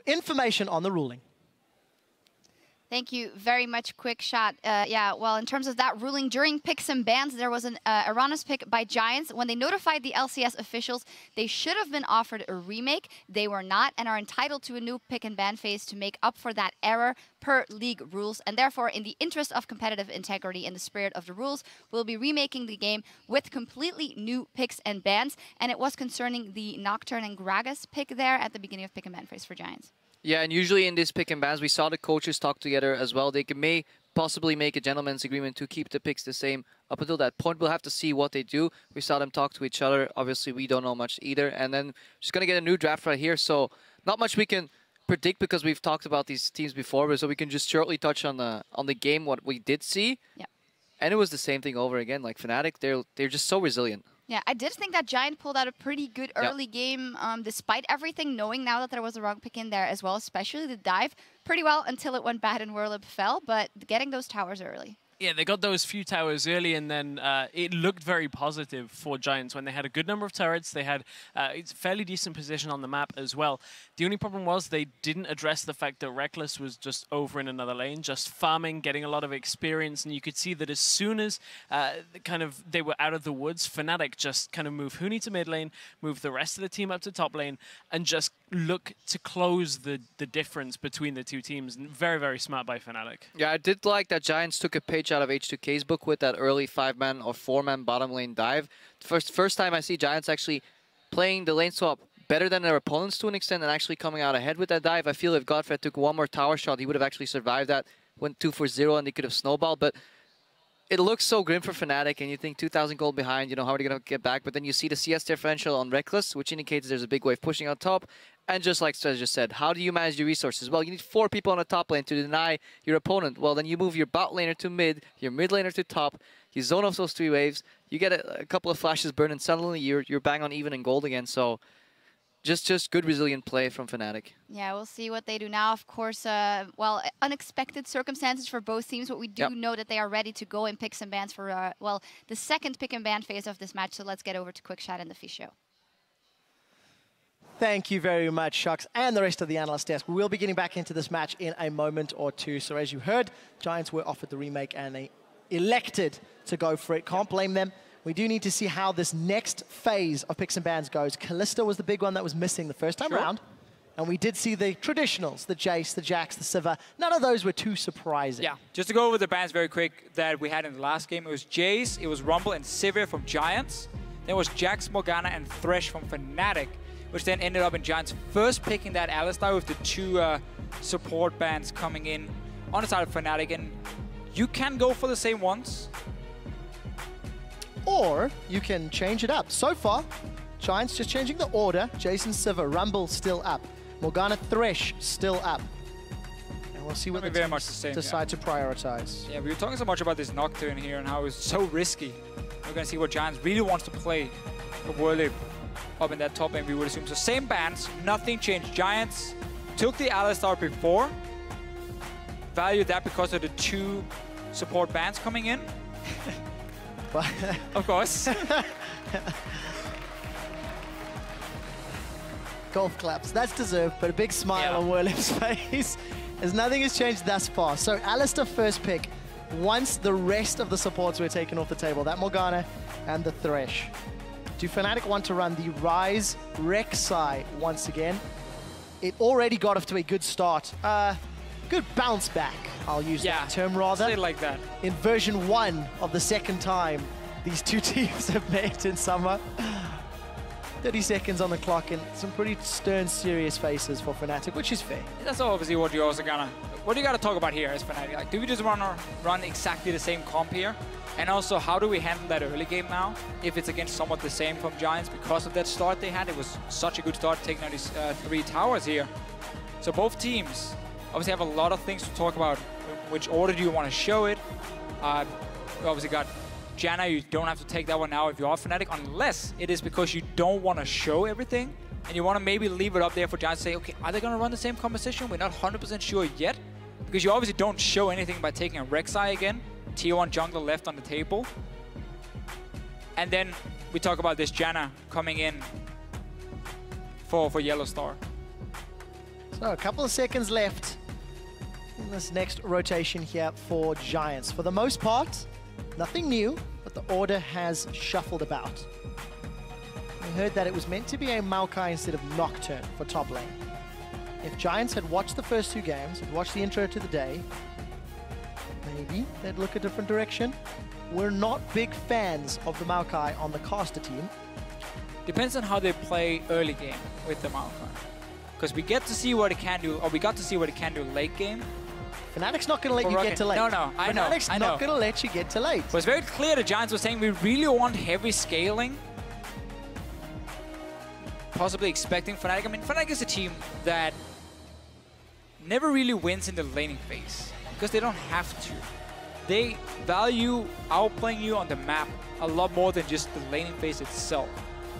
information on the ruling. Thank you very much, Quick Shot. Yeah, well, in terms of that ruling, during picks and bans, there was an erroneous pick by Giants. When they notified the LCS officials, they should have been offered a remake. They were not and are entitled to a new pick and ban phase to make up for that error per league rules. And therefore, in the interest of competitive integrity and the spirit of the rules, we'll be remaking the game with completely new picks and bans. And it was concerning the Nocturne and Gragas pick there at the beginning of pick and ban phase for Giants. Yeah, and usually in this pick and bans, we saw the coaches talk together as well. They may possibly make a gentleman's agreement to keep the picks the same up until that point. We'll have to see what they do. We saw them talk to each other. Obviously, we don't know much either. And then just going to get a new draft right here. So not much we can predict because we've talked about these teams before. But so we can just shortly touch on the game, what we did see. Yeah. And it was the same thing over again. Like Fnatic, they're just so resilient. Yeah, I did think that Giant pulled out a pretty good early game, despite everything, knowing now that there was a wrong pick in there as well, especially the dive, pretty well until it went bad and Whirlip fell, but getting those towers early. Yeah, they got those few towers early, and then it looked very positive for Giants when they had a good number of turrets. They had a fairly decent position on the map as well. The only problem was they didn't address the fact that Reckless was just over in another lane, just farming, getting a lot of experience, and you could see that as soon as they were out of the woods, Fnatic just kind of moved Huni to mid lane, moved the rest of the team up to top lane, and just look to close the difference between the two teams. Very, very smart by Fnatic. Yeah, I did like that Giants took a page out of H2K's book with that early 5-man or 4-man bottom lane dive. First time I see Giants actually playing the lane swap better than their opponents to an extent and actually coming out ahead with that dive. I feel if Godfrey took one more tower shot, he would have actually survived that, went 2 for 0, and they could have snowballed. But it looks so grim for Fnatic, and you think 2,000 gold behind, you know, how are they going to get back? But then you see the CS differential on Reckless, which indicates there's a big wave pushing on top. And just like Strez just said, how do you manage your resources? Well, you need 4 people on the top lane to deny your opponent. Well, then you move your bot laner to mid, your mid laner to top, you zone off those 3 waves, you get a couple of flashes burn, and suddenly you're bang on even in gold again. So just good resilient play from Fnatic. Yeah, we'll see what they do now. Of course, well, unexpected circumstances for both teams, but we do know that they are ready to go in picks and bans for, well, the second pick and ban phase of this match. So let's get over to Quick Shot and the Fish Show. Thank you very much, Shucks, and the rest of the analyst desk. We will be getting back into this match in a moment or two. So as you heard, Giants were offered the remake and they elected to go for it. Can't blame them. We do need to see how this next phase of picks and bans goes. Kalista was the big one that was missing the first time around. And we did see the traditionals, the Jace, the Jax, the Sivir. None of those were too surprising. Yeah, just to go over the bans very quick that we had in the last game. It was Jace, it was Rumble and Sivir from Giants. Then it was Jax, Morgana, and Thresh from Fnatic, which then ended up in Giants first picking that Alistar with the 2 support bans coming in on the side of Fnatic. And you can go for the same ones, or you can change it up. So far, Giants just changing the order. Jason, Sivir, Rumble still up. Morgana, Thresh still up. And we'll see what the teams decide to prioritize. Yeah, we were talking so much about this Nocturne here and how it's so risky. We're going to see what Giants really wants to play for Whirlip up in that top lane, we would assume. So same bans, nothing changed. Giants took the Alistar before, valued that because of the 2 support bans coming in. Of course. Golf claps. That's deserved, but a big smile on Whirlip's face as nothing has changed thus far. So Alistar first pick once the rest of the supports were taken off the table. That Morgana and the Thresh. Do Fnatic want to run the Rise Rek'Sai once again? It already got off to a good start. Good bounce back, I'll use that term rather. Say it like that. In version 1 of the second time these 2 teams have met in summer. 30 seconds on the clock and some pretty stern, serious faces for Fnatic, which is fair. That's obviously what you also gotta talk about here as Fnatic. Like, do we just run exactly the same comp here? And also, how do we handle that early game now? If it's against somewhat the same from Giants because of that start they had. It was such a good start taking out these 3 towers here. So both teams obviously have a lot of things to talk about. Which order do you want to show it? We obviously got Janna. You don't have to take that one now if you are Fnatic, unless it is because you don't want to show everything and you want to maybe leave it up there for Giants to say, okay, are they going to run the same composition? We're not 100% sure yet, because you obviously don't show anything by taking a Rek'Sai again. Tier 1 jungler left on the table. And then we talk about this Janna coming in for Yellow Star. So a couple of seconds left in this next rotation here for Giants. For the most part, nothing new, but the order has shuffled about. We heard that it was meant to be a Maokai instead of Nocturne for top lane. If Giants had watched the first 2 games, had watched the intro to the day, maybe they'd look a different direction. We're not big fans of the Maokai on the caster team. Depends on how they play early game with the Maokai. Because we get to see what it can do, or we got to see what it can do late game. Fnatic's not going to let you get to late. No, I know. Fnatic's not going to let you get to late. It was very clear the Giants were saying we really want heavy scaling. Possibly expecting Fnatic. I mean, Fnatic is a team that never really wins in the laning phase because they don't have to. They value outplaying you on the map a lot more than just the laning phase itself.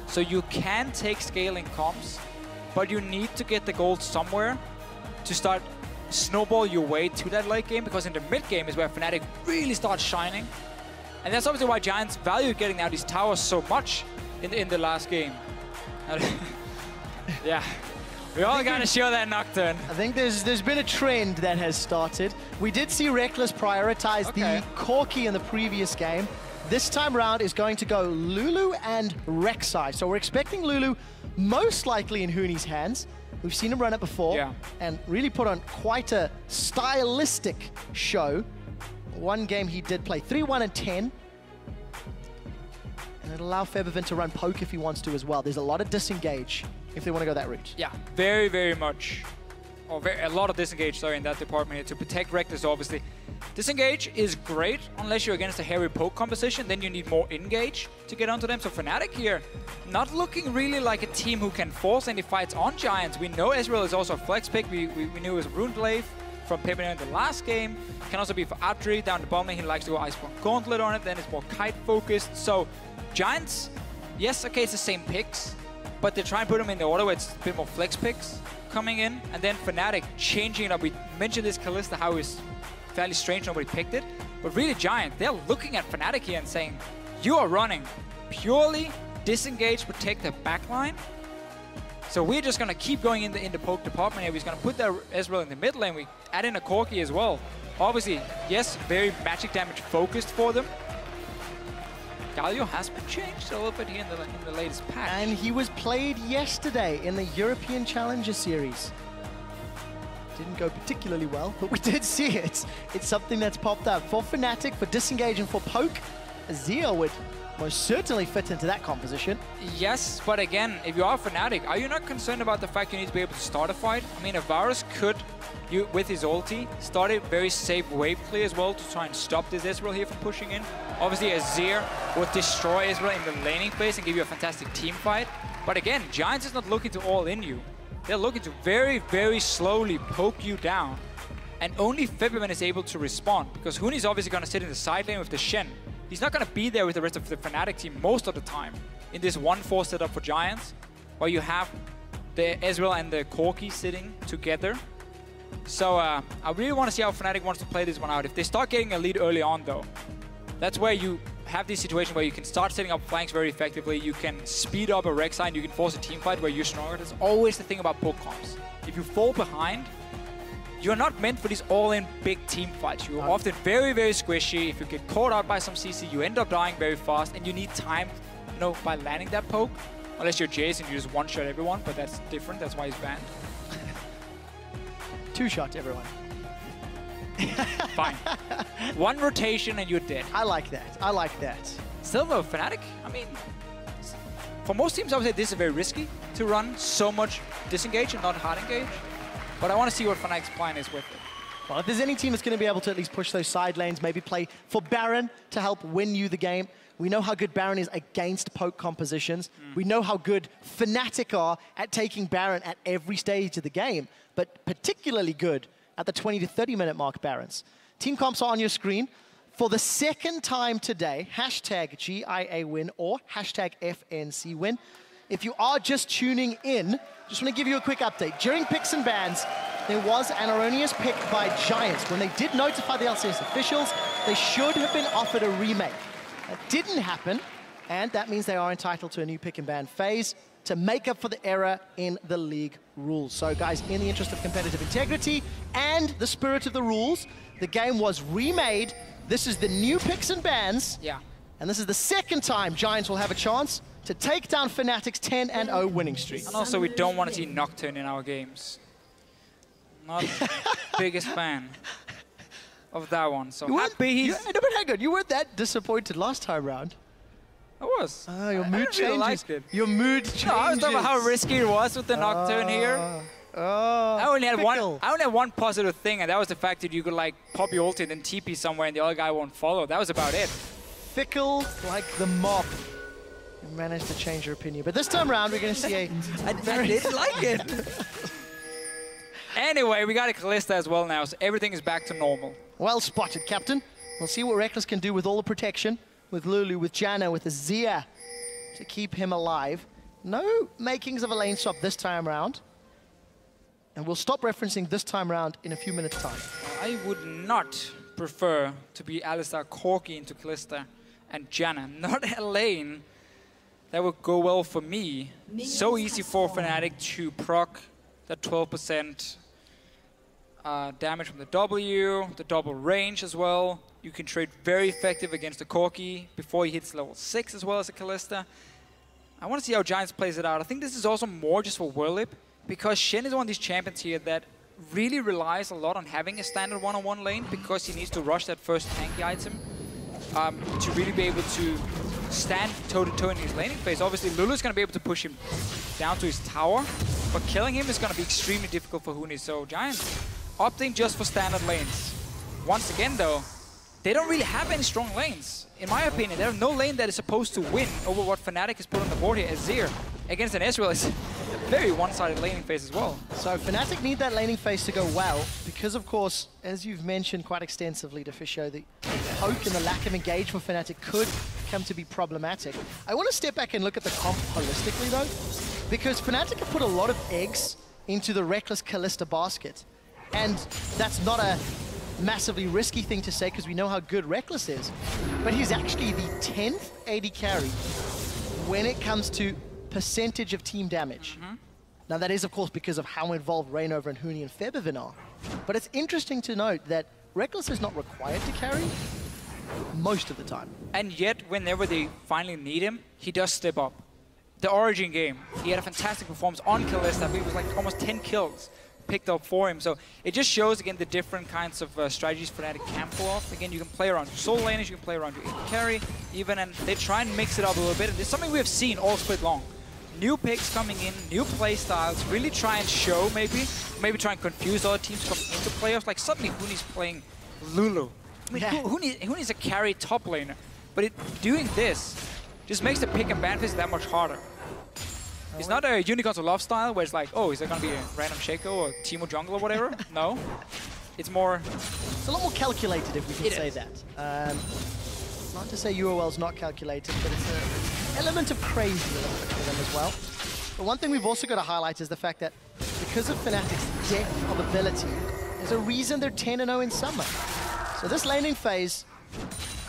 So you can take scaling comps, but you need to get the gold somewhere to start snowball your way to that late game, because in the mid game is where Fnatic really starts shining. And that's obviously why Giants valued getting out these towers so much in the last game. Yeah, we all gotta show that Nocturne. I think there's been a trend that has started. We did see Reckless prioritize the Corki in the previous game. This time around is going to go Lulu and Rek'Sai. So we're expecting Lulu most likely in Huni's hands. We've seen him run it before and really put on quite a stylistic show. One game he did play 3-1 and 10. And it'll allow Febiven to run poke if he wants to as well. There's a lot of disengage if they want to go that route. Yeah, very, very much. Or a lot of disengage, sorry, in that department to protect Reckless, obviously. Disengage is great unless you're against a hairy poke composition, then you need more engage to get onto them. So Fnatic here, not looking really like a team who can force any fights on Giants. We know Ezreal is also a flex pick. We knew it was Runeblade from Pippin in the last game. Can also be for Adri down the bottom lane. He likes to go Iceborne Gauntlet on it, then it's more kite focused. So Giants, yes, okay, it's the same picks, but they try and put them in the order where it's a bit more flex picks coming in. And then Fnatic changing it up. We mentioned this Kalista, how it's fairly strange nobody picked it. But really Giant, they're looking at Fnatic here and saying, you are running purely disengage, protect the backline. So we're just going to keep going in the poke department here. We're going to put the Ezreal in the mid lane. We add in a Corki as well. Obviously, yes, very magic damage focused for them. Galio has been changed a little bit here in the latest patch. And he was played yesterday in the European Challenger Series. Didn't go particularly well, but we did see it. It's something that's popped up. For Fnatic, for disengage and for poke, Azir would most certainly fit into that composition. Yes, but again, if you are Fnatic, are you not concerned about the fact you need to be able to start a fight? I mean, Varus could, with his ulti, start a very safe wave clear as well to try and stop this Ezreal here from pushing in. Obviously, Azir would destroy Ezreal in the laning phase and give you a fantastic team fight. But again, Giants is not looking to all in you. They're looking to very, very slowly poke you down. And only Febiven is able to respond, because Huni's obviously going to sit in the side lane with the Shen. He's not going to be there with the rest of the Fnatic team most of the time in this 1-4 setup for Giants, where you have the Ezreal and the Corki sitting together. So I really want to see how Fnatic wants to play this one out. If they start getting a lead early on, though, that's where you have this situation where you can start setting up flanks very effectively. You can speed up a Rek'Sai and you can force a team fight where you're stronger. That's always the thing about poke comps. If you fall behind, you're not meant for these all-in big team fights. You're often very, very squishy. If you get caught out by some CC, you end up dying very fast, and you need time, you know, by landing that poke. Unless you're Jace and you just one-shot everyone, but that's different. That's why he's banned. Two-shot everyone. Fine. One rotation and you're dead. I like that. I like that. Still though, Fnatic, I mean, for most teams I would say this is very risky to run so much disengage and not hard engage. But I want to see what Fnatic's plan is with it. Well, if there's any team that's going to be able to at least push those side lanes, maybe play for Baron to help win you the game. We know how good Baron is against poke compositions. We know how good Fnatic are at taking Baron at every stage of the game, but particularly good at the 20 to 30 minute mark Barons. Team comps are on your screen. For the second time today, hashtag GIA win or hashtag FNC win. If you are just tuning in, just want to give you a quick update. During picks and bans, there was an erroneous pick by Giants. When they did notify the LCS officials, they should have been offered a remake. That didn't happen, and that means they are entitled to a new pick and ban phase. to make up for the error in the league rules. So guys, in the interest of competitive integrity and the spirit of the rules, the game was remade. This is the new picks and bans. Yeah. And this is the second time Giants will have a chance to take down Fnatic's 10-0 winning streak. And also, we don't want to see Nocturne in our games. Not biggest fan of that one. So happy he's... No, but hang on, you weren't that disappointed last time round. I was. Oh, your mood changes. Really liked it. Your mood changes. No, I was talking about how risky it was with the Nocturne here. I only had one positive thing, and that was the fact that you could like pop your ulti and then TP somewhere and the other guy won't follow. That was about it. Fickle like the mob. You managed to change your opinion. But this time around, we're going to see a... I didn't like it. Anyway, we got a Kalista as well now, so everything is back to normal. Well spotted, Captain. We'll see what Rekkles can do with all the protection. With Lulu, with Janna, with Azir to keep him alive. No makings of a lane swap this time around. And we'll stop referencing this time around in a few minutes' time. I would not prefer to be Alistar Corki into Kalista and Janna. Not a lane that would go well for me. So easy for Fnatic to proc that 12% damage from the W, the double range as well. You can trade very effective against the Corki before he hits level 6 as well as a Kalista. I want to see how Giants plays it out. I think this is also more just for Whirlip, because Shen is one of these champions here that really relies a lot on having a standard one-on-one lane, because he needs to rush that first tanky item to really be able to stand toe-to-toe in his laning phase. Obviously, Lulu's going to be able to push him down to his tower, but killing him is going to be extremely difficult for Huni. So Giants opting just for standard lanes. Once again, though, they don't really have any strong lanes. In my opinion, there's no lane that is supposed to win over what Fnatic has put on the board here. Azir against an Ezreal is a very one-sided laning phase as well. So Fnatic need that laning phase to go well, because of course, as you've mentioned quite extensively, Deficio, the poke and the lack of engage for Fnatic could come to be problematic. I want to step back and look at the comp holistically though, because Fnatic have put a lot of eggs into the Rekkles Kalista basket. And that's not a massively risky thing to say, because we know how good Rekkles is. But he's actually the 10th AD carry when it comes to percentage of team damage. Now that is of course because of how involved Reignover and Huni and Febiven are. But it's interesting to note that Rekkles is not required to carry most of the time. And yet, whenever they finally need him, he does step up. The Origin game, he had a fantastic performance on Kalista. I believe it was like almost 10 kills picked up for him. So it just shows again the different kinds of strategies Fnatic can pull off. Again, you can play around your solo laners, you can play around your AD carry, even, and they try and mix it up a little bit. And it's something we have seen all split long. New picks coming in, new play styles, really try and show maybe try and confuse other teams coming into playoffs. Like suddenly Huni's playing Lulu. I mean, Huni's a carry top laner, but doing this just makes the pick and ban phase that much harder. It's not a Unicorns of Love style where it's like, oh, is there going to be a random Shaco or Teemo jungle or whatever? No. It's more... It's a lot more calculated, if we can say that. Not to say UOL's not calculated, but it's an element of crazy for them as well. But one thing we've also got to highlight is the fact that because of Fnatic's depth of ability, there's a reason they're 10-0 in summer. So this laning phase,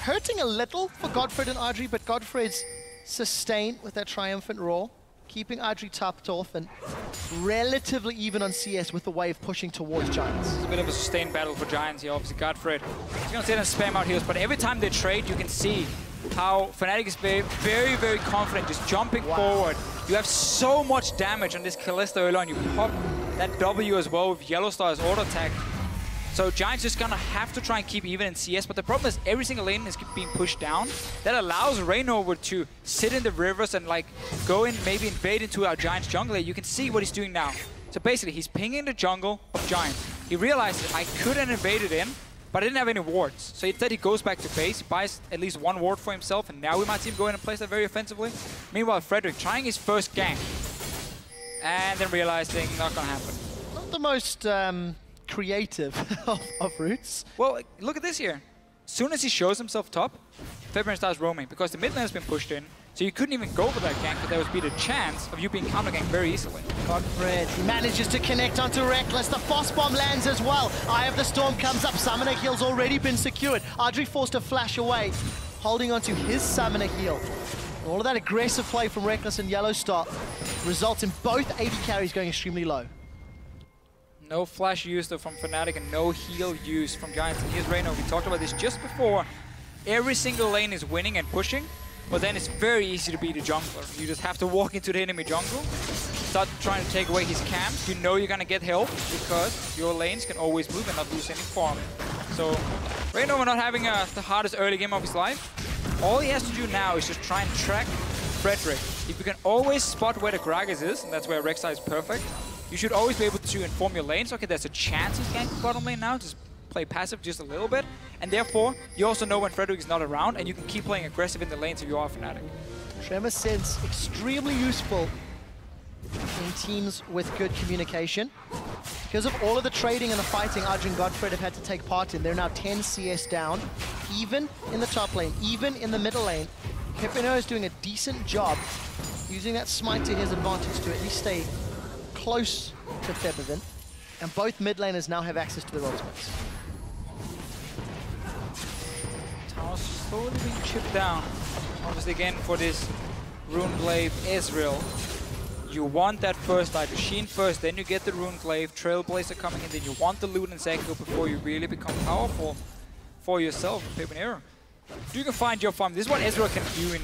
hurting a little for Godfred and Audrey, but Godfred's sustained with that triumphant roar, keeping Audrey topped off and relatively even on CS with the wave pushing towards Giants. It's a bit of a sustained battle for Giants here, obviously. Godfred, he's going to sit and spam out heals, but every time they trade, you can see how Fnatic is very, very confident, just jumping forward. You have so much damage on this Kalista early on. You pop that W as well with Yellowstar's auto attack. So Giants just gonna have to try and keep even in CS, but the problem is every single lane is being pushed down. That allows Reignover to sit in the rivers and like go in, maybe invade into our Giants jungle. You can see what he's doing now. So basically he's pinging the jungle of Giants. He realized that I couldn't invade it in, but I didn't have any wards. So instead he goes back to base, he buys at least one ward for himself, and now we might see him go in and place that very offensively. Meanwhile, Frederick trying his first gank, and then realizing not gonna happen. Not the most creative of routes. Well, look at this here. As soon as he shows himself top, Fabian starts roaming because the mid lane has been pushed in. So you couldn't even go for that gank, but there would be the chance of you being counter-ganked very easily. Godfred manages to connect onto Rekkles. The Foss Bomb lands as well. Eye of the Storm comes up. Summoner heal's already been secured. Audrey forced to flash away, holding onto his Summoner heal. All of that aggressive play from Reckless and Yellow Star results in both AD carries going extremely low. No flash used though from Fnatic and no heal used from Giants. And here's Reyno. We talked about this just before. Every single lane is winning and pushing, but then it's very easy to beat a jungler. You just have to walk into the enemy jungle, start trying to take away his camps. You know you're gonna get help because your lanes can always move and not lose any farm. So Reyno not having the hardest early game of his life. All he has to do now is just try and track Frederick. If you can always spot where the Gragas is, and that's where Rek'Sai is perfect, you should always be able to inform your lanes. Okay, there's a chance he's ganking bottom lane now. Just play passive just a little bit. And therefore, you also know when Frederick is not around, and you can keep playing aggressive in the lanes if you are Fnatic. Tremor Sense, extremely useful in teams with good communication. Because of all of the trading and the fighting Arjun and Godfred have had to take part in, they're now 10 CS down, even in the top lane, even in the middle lane. Pepino is doing a decent job using that smite to his advantage to at least stay close to Feathervin, and both mid laners now have access to their ultimates. Tower's slowly being chipped down. Obviously again for this Runeglaive Ezreal, you want that first item, Sheen first, then you get the Runeglaive, Trailblazer coming in, then you want the loot and Zeko before you really become powerful for yourself, Pepinero. You can find your farm. This is what Ezreal can do in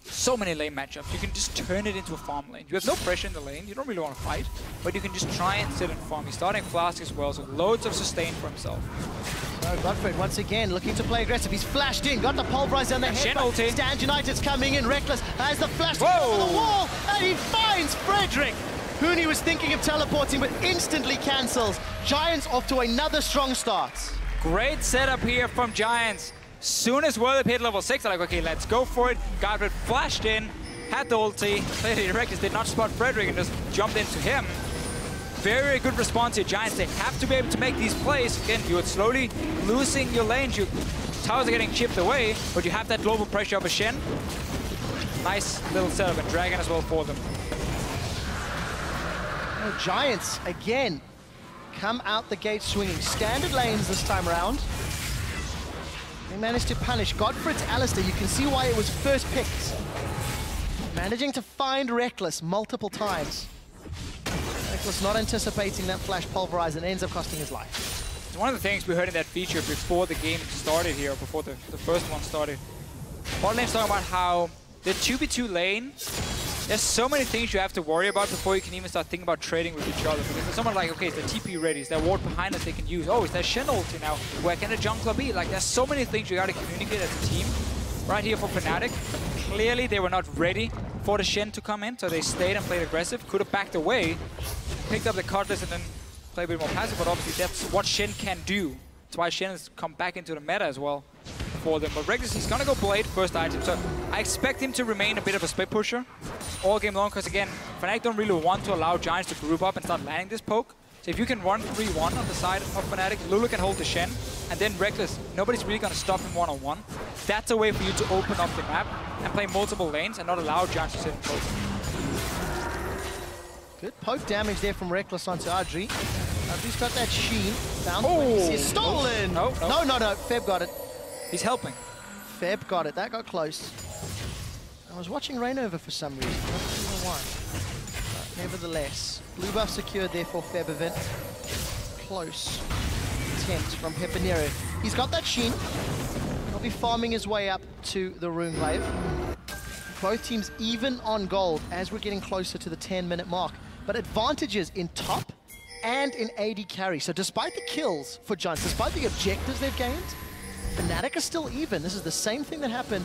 so many lane matchups. You can just turn it into a farm lane. You have no pressure in the lane, you don't really want to fight, but you can just try and sit and farm. He's starting Flask as well, so loads of sustain for himself. So Godfred once again looking to play aggressive. He's flashed in, got the pulverizer on the head. Stand United's coming in, Reckless has the flash over the wall, and he finds Frederick. Huni was thinking of teleporting, but instantly cancels. Giants off to another strong start. Great setup here from Giants. Soon as World hit level 6, they're like, okay, let's go for it. Godfred flashed in, had the ulti. Clearly Reckless did not spot Frederick and just jumped into him. Very good response here, Giants. They have to be able to make these plays. Again, you're slowly losing your lanes. Your towers are getting chipped away, but you have that global pressure of a Shen. Nice little setup, and Dragon as well for them. Oh, Giants, again, come out the gate swinging. Standard lanes this time around. They managed to punish Godfred's Alistar. You can see why it was first picked. Managing to find Reckless multiple times. Reckless not anticipating that flash pulverize and ends up costing his life. It's one of the things we heard in that feature before the game started here, before the first one started. Bot lane's talking about how the 2v2 lane, there's so many things you have to worry about before you can even start thinking about trading with each other. Because there's someone like, okay, is the TP ready? Is there a ward behind us they can use? Oh, is there Shen ulti now? Where can the jungler be? Like, there's so many things you gotta communicate as a team. Right here for Fnatic, clearly they were not ready for the Shen to come in, so they stayed and played aggressive. Could have backed away, picked up the Cutlass and then play a bit more passive, but obviously that's what Shen can do. That's why Shen has come back into the meta as well for them. But Reckless, he's gonna go Blade first item, so I expect him to remain a bit of a split pusher all game long, because again, Fnatic don't really want to allow Giants to group up and start landing this poke. So if you can run 3-1 on the side of Fnatic, Lulu can hold the Shen, and then Reckless, nobody's really gonna stop him one-on-one. That's a way for you to open up the map and play multiple lanes and not allow Giants to sit in close. Good poke damage there from Reckless onto Adri. Adri's got that Sheen. Bounce. Stolen! No. Feb got it. He's helping. Feb got it. That got close. I was watching Rainover for some reason. I don't know why. But nevertheless, blue buff secured there for Feb event. Close attempt from Pepinero. He's got that Sheen. He'll be farming his way up to the Runeglaive. Both teams even on gold as we're getting closer to the 10-minute mark. But advantages in top and in AD carry. So despite the kills for Giants, despite the objectives they've gained, Fnatic are still even. This is the same thing that happened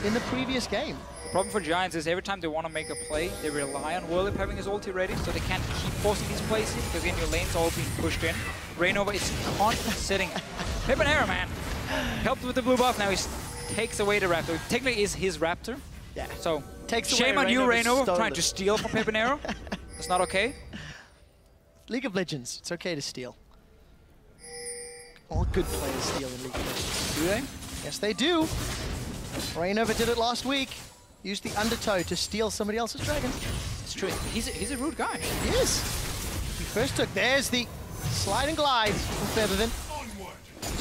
in the previous game. The problem for Giants is every time they want to make a play, they rely on Whirlip having his ulti ready, so they can't keep forcing these plays in, because again, your lane's all being pushed in. Rainover is constantly sitting. Pepinero, man, helped with the blue buff. Now he takes away the Raptor. It technically is his Raptor. Yeah. So, takes shame on you, Rainover, trying to steal from Pepinero. That's not okay. League of Legends, it's okay to steal. All good players steal in League of Legends. Do they? Yes, they do. Rainover did it last week. Used the undertow to steal somebody else's dragon. It's true. He's a rude guy. He is. He first took. There's the slide and glide from Feathervin.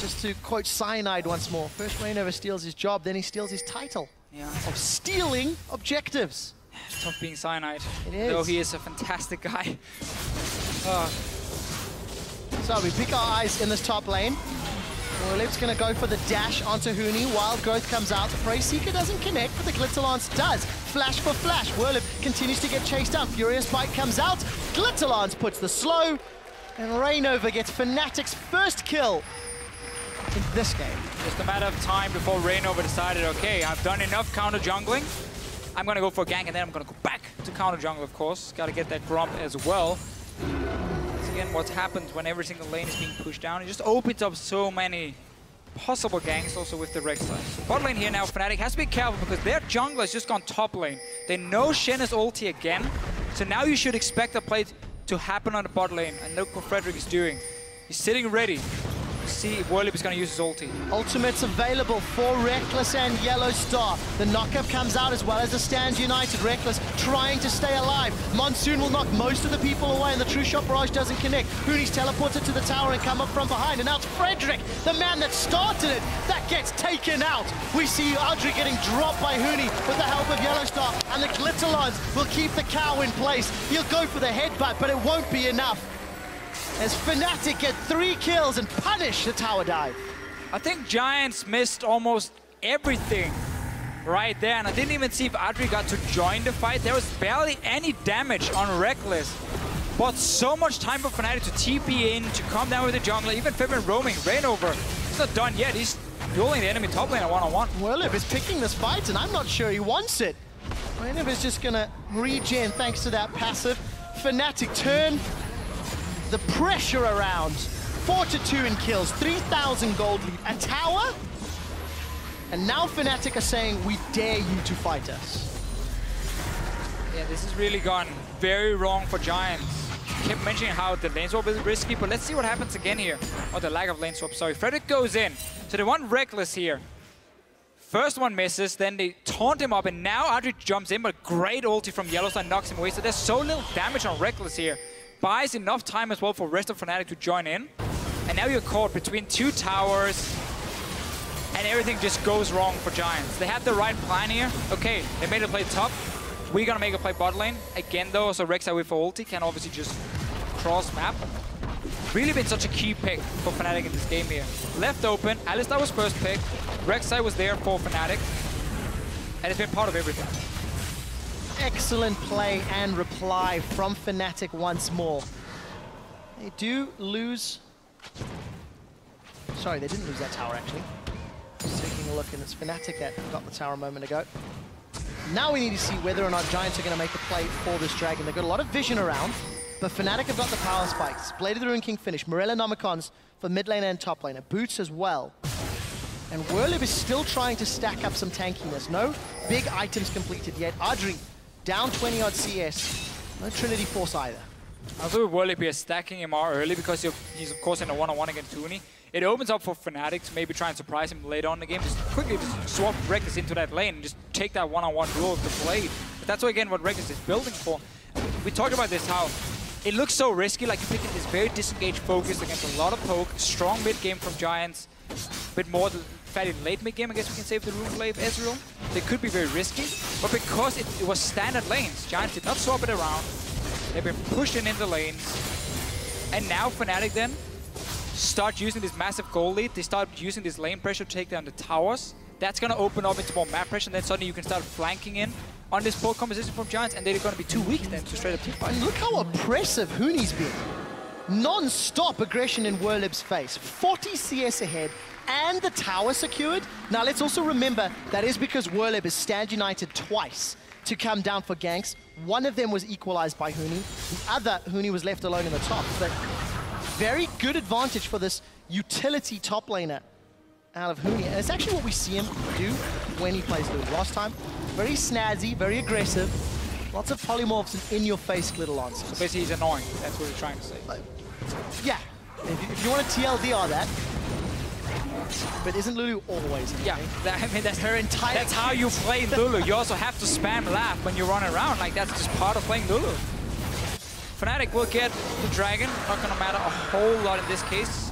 Just to quote Cyanide once more. First Rainover steals his job, then he steals his title. Yeah. of stealing objectives. It's tough being Cyanide. It is. Though he is a fantastic guy. So we pick our eyes in this top lane. Werlip's going to go for the dash onto Huni. Wild Growth comes out. Prey Seeker doesn't connect, but the Glitterlance does. Flash for flash. Werlip continues to get chased down. Furious Bite comes out. Glitterlance puts the slow. And Rainover gets Fnatic's first kill in this game. Just a matter of time before Rainover decided, okay, I've done enough counter jungling. I'm going to go for a gank, and then I'm going to go back to counter jungle, of course. Got to get that Grump as well. Once again, what happens when every single lane is being pushed down, it just opens up so many possible ganks also with the Rek'Sai. Bot lane here now, Fnatic has to be careful because their jungler has just gone top lane. They know Shen is ulti again, so now you should expect a play to happen on the bot lane, and look what Frederick is doing. He's sitting ready. See if Werlip is going to use his ulti. Ultimates available for Reckless and Yellow Star. The knockup comes out as well as the Stand United. Reckless trying to stay alive. Monsoon will knock most of the people away, and the True Shot Barrage doesn't connect. Hooney's teleported to the tower and come up from behind, and now it's Frederick, the man that started it, that gets taken out. We see Audrey getting dropped by Hooney with the help of Yellow Star, and the Glitterlance will keep the cow in place. He'll go for the headbutt, but it won't be enough, as Fnatic get 3 kills and punish the tower dive. I think Giants missed almost everything right there, and I didn't even see if Adri got to join the fight. There was barely any damage on Reckless, but so much time for Fnatic to TP in, to come down with the jungler, even Fibrin roaming. Rainover, he's not done yet. He's dueling the enemy top lane at one-on-one. Werlip is picking this fight, and I'm not sure he wants it. Werlip is just gonna regen thanks to that passive. Fnatic turn the pressure around. 4-2 in kills, 3,000 gold lead, a tower, and now Fnatic are saying, we dare you to fight us. Yeah, this has really gone very wrong for Giants. Kept mentioning how the lane swap is risky, but let's see what happens again here. Oh, the lack of lane swap, sorry. Frederick goes in, so they want Reckless here. First one misses, then they taunt him up, and now Adri jumps in, but great ulti from Yellowstone knocks him away, so there's so little damage on Reckless here. Buys enough time as well for rest of Fnatic to join in. And now you're caught between 2 towers, and everything just goes wrong for Giants. They had the right plan here. Okay, they made a play top. We're gonna make a play bot lane. Again though, so Rek'Sai with ulti can obviously just cross map. Really been such a key pick for Fnatic in this game here. Left open, Alistar was first pick. Rek'Sai was there for Fnatic. And it's been part of everything. Excellent play and reply from Fnatic once more. They do lose... Sorry, they didn't lose that tower, actually. Just taking a look, and it's Fnatic that got the tower a moment ago. Now we need to see whether or not Giants are going to make a play for this dragon. They've got a lot of vision around, but Fnatic have got the power spikes. Blade of the Ruin King finish. Morella Nomicons for mid lane and top lane. Boots as well. And Werlip is still trying to stack up some tankiness. No big items completed yet. Audrey down 20-odd CS. No Trinity Force either. Also with Werlip here, stacking him out early because he's of course in a one-on-one against Tooney. It opens up for Fnatic to maybe try and surprise him later on in the game. Just quickly just swap Reckless into that lane and just take that one-on-one duel with the Blade. But that's again what Reckless is building for. We talked about this, how it looks so risky, like you're picking this very disengaged focus against a lot of poke, strong mid-game from Giants, a bit more fairly late mid-game, I guess we can say, with the Runeblade Ezreal. They could be very risky, but because it was standard lanes, Giants did not swap it around. They've been pushing in the lanes. And now Fnatic then start using this massive goal lead. They start using this lane pressure to take down the towers. That's going to open up into more map pressure, and then suddenly you can start flanking in on this poke composition from Giants, and they're going to be too weak then to straight up team fight. And look how oppressive Hooney's been. Non-stop aggression in Werlip's face. 40 CS ahead, and the tower secured. Now let's also remember that is because Werlip is Stand United twice to come down for ganks. One of them was equalized by Hooney. The other, Hooney was left alone in the top. But very good advantage for this utility top laner out of Hooney. And it's actually what we see him do when he plays Lulu. Last time, very snazzy, very aggressive. Lots of polymorphs and in-your-face little answers. So basically he's annoying, that's what you're trying to say. Yeah, if you want to TLDR that. But isn't Lulu always annoying? Yeah, I mean that's her entire... That's how you play Lulu. You also have to spam laugh when you run around. Like, that's just part of playing Lulu. Fnatic will get the dragon. Not going to matter a whole lot in this case.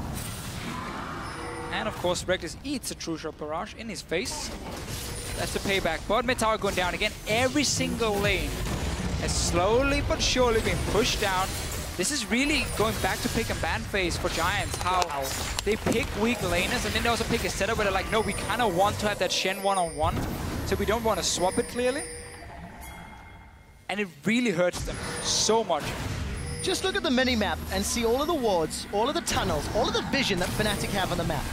And of course, Reckless eats a True Shot Barrage in his face. That's the payback. But mid tower going down again. Every single lane has slowly but surely been pushed down. This is really going back to pick and ban phase for Giants. How they pick weak laners and then they also pick a setup where they're like, no, we kind of want to have that Shen one-on-one, so we don't want to swap it clearly. And it really hurts them so much. Just look at the mini-map and see all of the wards, all of the tunnels, all of the vision that Fnatic have on the map.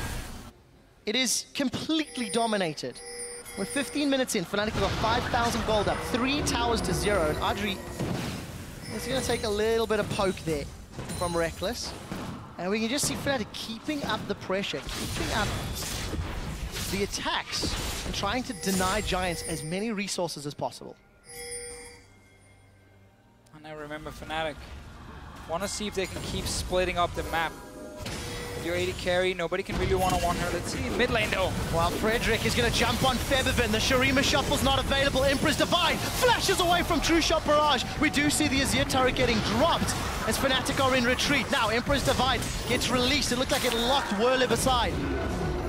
It is completely dominated. We're 15 minutes in, Fnatic have got 5,000 gold up, 3 towers to 0, and Audrey is going to take a little bit of poke there from Reckless. And we can just see Fnatic keeping up the pressure, keeping up the attacks, and trying to deny Giants as many resources as possible. And I remember Fnatic want to see if they can keep splitting up the map. With your AD carry, nobody can really one-on-one her. Let's see, mid lane though. While Frederick is going to jump on Febiven, the Shurima Shuffle's not available. Emperor's Divine flashes away from True Shot Barrage. We do see the Azir turret getting dropped as Fnatic are in retreat. Now Emperor's Divine gets released. It looked like it locked Whirlib aside.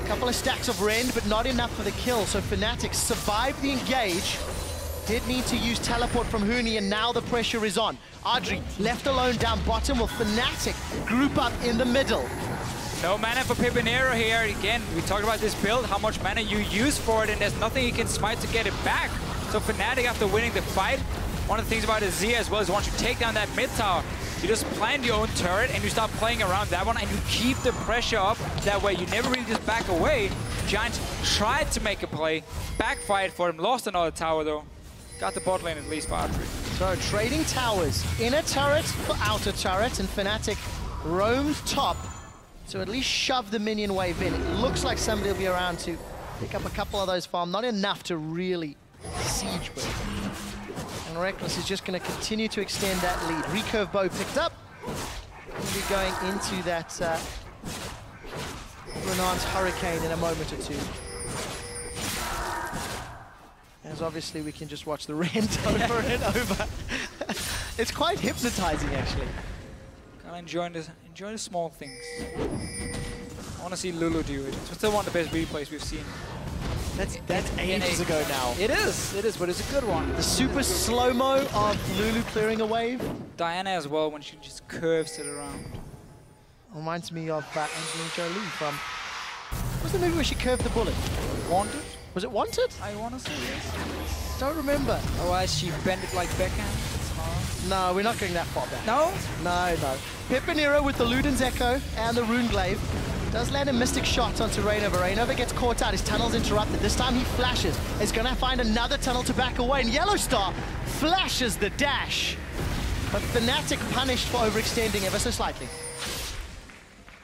A couple of stacks of Rend, but not enough for the kill. So Fnatic survived the engage. Did need to use teleport from Huni, and now the pressure is on. Audrey left alone down bottom, will Fnatic group up in the middle. No mana for Pepinero here. Again, we talked about this build, how much mana you use for it, and there's nothing you can smite to get it back. So Fnatic, after winning the fight, one of the things about Azir as well is once you take down that mid tower, you just plant your own turret and you start playing around that one and you keep the pressure up. That way you never really just back away. Giants tried to make a play, backfired for him, lost another tower though. Got the bot lane at least for Audrey. So trading towers, inner turret for outer turret, and Fnatic roamed top to at least shove the minion wave in. It looks like somebody will be around to pick up a couple of those farm, not enough to really siege with. And Reckless is just going to continue to extend that lead. Recurve bow picked up. We'll be going into that Renan's Hurricane in a moment or two. As obviously we can just watch the rent over and over. It's quite hypnotizing actually. Gotta enjoy the small things. I want to see Lulu do it. It's still one of the best replays we've seen. That's ages ago now. It is, but it's a good one. The super slow-mo of Lulu clearing a wave. Diana as well, when she just curves it around. Reminds me of Angelina Jolie from... What was the movie where she curved the bullet? Wanted? Was it Wanted? I want to say yes. Don't remember. Otherwise she bent it like Beckham. No, we're not going that far back. No? No, no. Pepinero with the Luden's Echo and the Rune Glaive does land a Mystic Shot onto Raynova. Raynova gets caught out. His tunnel's interrupted. This time he flashes. He's going to find another tunnel to back away. And Yellowstar flashes the dash. But Fnatic punished for overextending ever so slightly.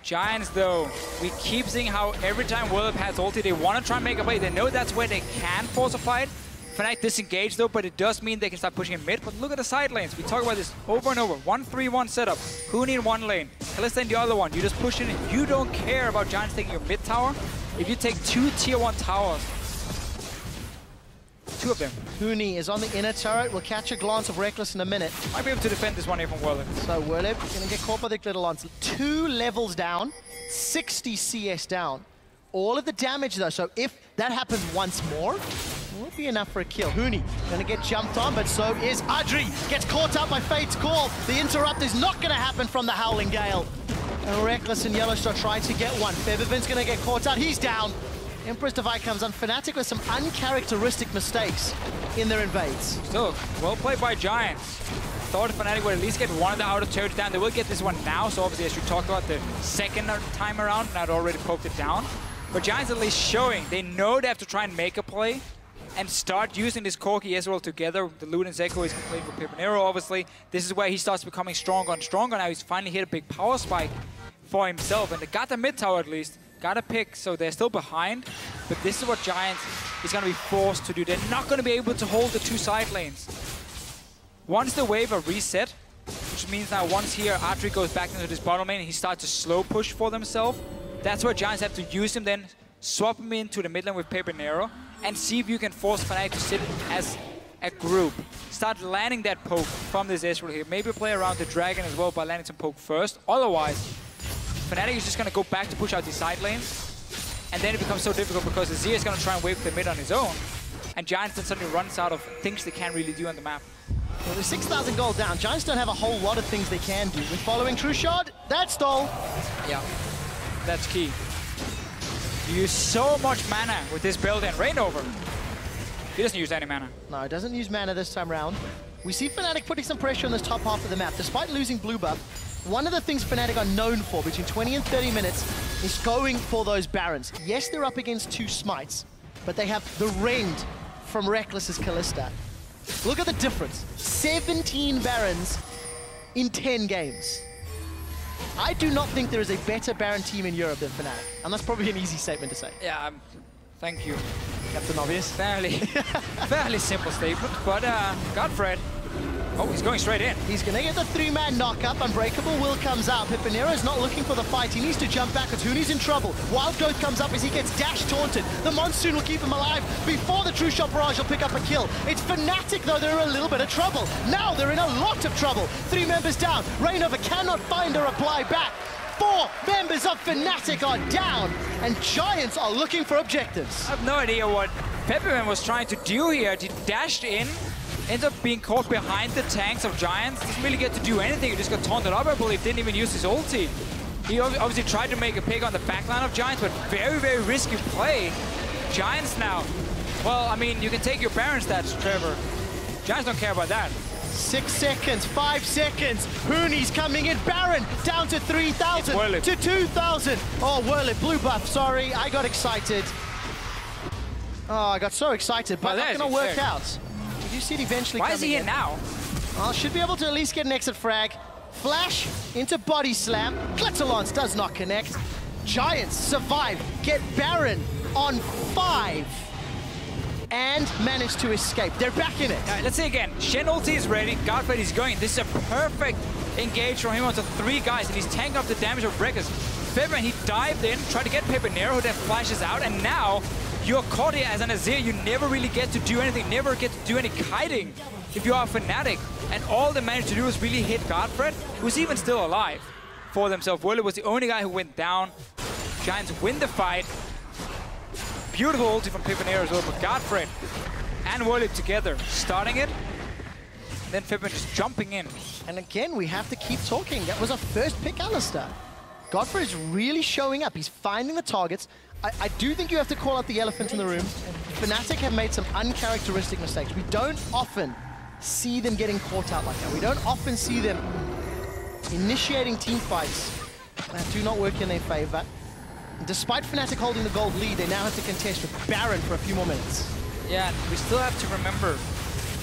Giants, though, we keep seeing how every time Whirlib has ulti, they want to try and make a play. They know that's where they can force a fight. Fnatic disengage though, but it does mean they can start pushing in mid. But look at the side lanes. We talk about this over and over. 1-3-1 setup. Huni in one lane, Kalista in the other one. You just push in and you don't care about Giants taking your mid tower. If you take 2 tier 1 towers, 2 of them. Huni is on the inner turret. We'll catch a glance of Reckless in a minute. Might be able to defend this one here from Whirlib. So Whirlib going to get caught by the little onslaught. 2 levels down, 60 CS down. All of the damage though, so if that happens once more, it will be enough for a kill. Huni going to get jumped on, but so is Audrey. Gets caught up by Fate's Call. The interrupt is not going to happen from the Howling Gale. And Reckless and Yellowstar try to get one. Febiven's going to get caught out. He's down. Emperor's Divide comes on. Fnatic with some uncharacteristic mistakes in their invades. Still, well played by Giants. Thought Fnatic would at least get one of the outer turrets down. They will get this one now, so obviously as you talked about the second time around, I'd already poked it down. But Giants at least showing they know they have to try and make a play and start using this Corki Ezreal together. The Luden's Echo is playing for Pepinero, obviously. This is where he starts becoming stronger and stronger. Now he's finally hit a big power spike for himself, and they got the mid tower at least. Got a pick, so they're still behind. But this is what Giants is going to be forced to do. They're not going to be able to hold the 2 side lanes. Once the wave are reset, which means now once here Audrey goes back into this bottom lane and he starts to slow push for themselves, that's where Giants have to use him then, swap him into the mid lane with Pepinero, and see if you can force Fnatic to sit as a group. Start landing that poke from this Ezreal here. Maybe play around the dragon as well by landing some poke first. Otherwise, Fnatic is just going to go back to push out these side lanes. And then it becomes so difficult because Azir is going to try and wave the mid on his own. And Giants then suddenly runs out of things they can't really do on the map. Well, there's 6,000 gold down. Giants don't have a whole lot of things they can do. With following True Shot, that stole. Yeah, that's key. You use so much mana with this build and Rainover. He doesn't use any mana. No, it doesn't use mana this time round. We see Fnatic putting some pressure on this top half of the map. Despite losing blue buff, one of the things Fnatic are known for between 20 and 30 minutes is going for those Barons. Yes, they're up against 2 Smites, but they have the Rend from Reckless's Kalista. Look at the difference. 17 Barons in 10 games. I do not think there is a better Baron team in Europe than Fnatic. And that's probably an easy statement to say. Yeah, thank you. Captain Obvious. Fairly simple statement, but Godfred. Oh, he's going straight in. He's going to get the 3-man knock-up. Unbreakable will comes out. Pipanero is not looking for the fight. He needs to jump backwards. Huni's in trouble. Wild Growth comes up as he gets dash taunted. The Monsoon will keep him alive before the True Shot Barrage will pick up a kill. It's Fnatic, though. They're in a little bit of trouble. Now they're in a lot of trouble. 3 members down. Rainover cannot find a reply back. 4 members of Fnatic are down, and Giants are looking for objectives. I have no idea what Pepperman was trying to do here. He dashed in, ends up being caught behind the tanks of Giants. Doesn't really get to do anything. He just got taunted up, I believe. Didn't even use his ulti. He obviously tried to make a pick on the backline of Giants, but very, very risky play. Giants now. Well, I mean, you can take your Baron stats, Trevor. Giants don't care about that. 6 seconds, 5 seconds. Huni's coming in. Baron down to 3,000, to 2,000. Oh, Whirlip, blue buff, sorry. I got excited. Oh, I got so excited, but not going to work out. Did you see it eventually Why is he in? in now? Well, should be able to at least get an exit frag. Flash into body slam. Glitterlance does not connect. Giants survive, get Baron on 5. And manage to escape. They're back in it. Let's see again. Shen ulti is ready. Godfred is going. This is a perfect engage from him onto 3 guys, and he's tanking up the damage of Breakers. Febren, he dived in, tried to get Pepanero, who then flashes out, and now you're caught here as an Azir. You never really get to do anything, never get to do any kiting if you are a Fnatic. And all they managed to do was really hit Godfred, who's even still alive for themselves. Whirler was the only guy who went down. Giants win the fight. Beautiful ulti from Pipanero as well, but Godfred and Whirlip together, starting it, and then Pippen just jumping in. And again, we have to keep talking. That was a first pick Alistar. Godfred is really showing up. He's finding the targets. I do think you have to call out the elephant in the room. Fnatic have made some uncharacteristic mistakes. We don't often see them getting caught out like that. We don't often see them initiating team fights that do not work in their favor. Despite Fnatic holding the gold lead, they now have to contest with Baron for a few more minutes. Yeah, we still have to remember,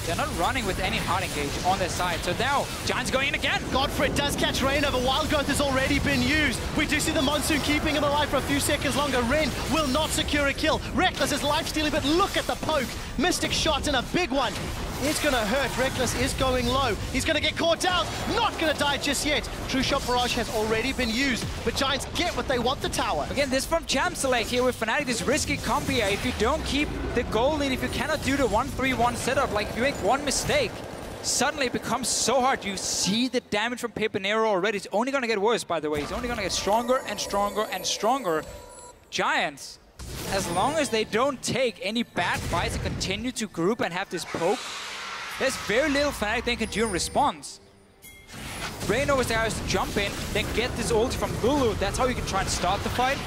they're not running with any hard engage on their side. So now, Giants going in again. Godfred does catch Rainover. Wild Growth has already been used. We do see the Monsoon keeping him alive for a few seconds longer. Ren will not secure a kill. Reckless is life-stealing, but look at the poke. Mystic shot and a big one. It's going to hurt. Reckless is going low. He's going to get caught out. Not going to die just yet. True Shot Barrage has already been used, but Giants get what they want, the tower. Again, this from Champ Select here with Fnatic, this risky comp here. If you don't keep the goal lead, if you cannot do the 1-3-1 setup, like if you make one mistake, suddenly it becomes so hard. You see the damage from Pipanero already. It's only going to get worse, by the way. It's only going to get stronger and stronger and stronger. Giants, as long as they don't take any bad fights and continue to group and have this poke, there's very little Fnatic they can do in response. Rainover is the guy to jump in, then get this ulti from Lulu. That's how you can try and start the fight.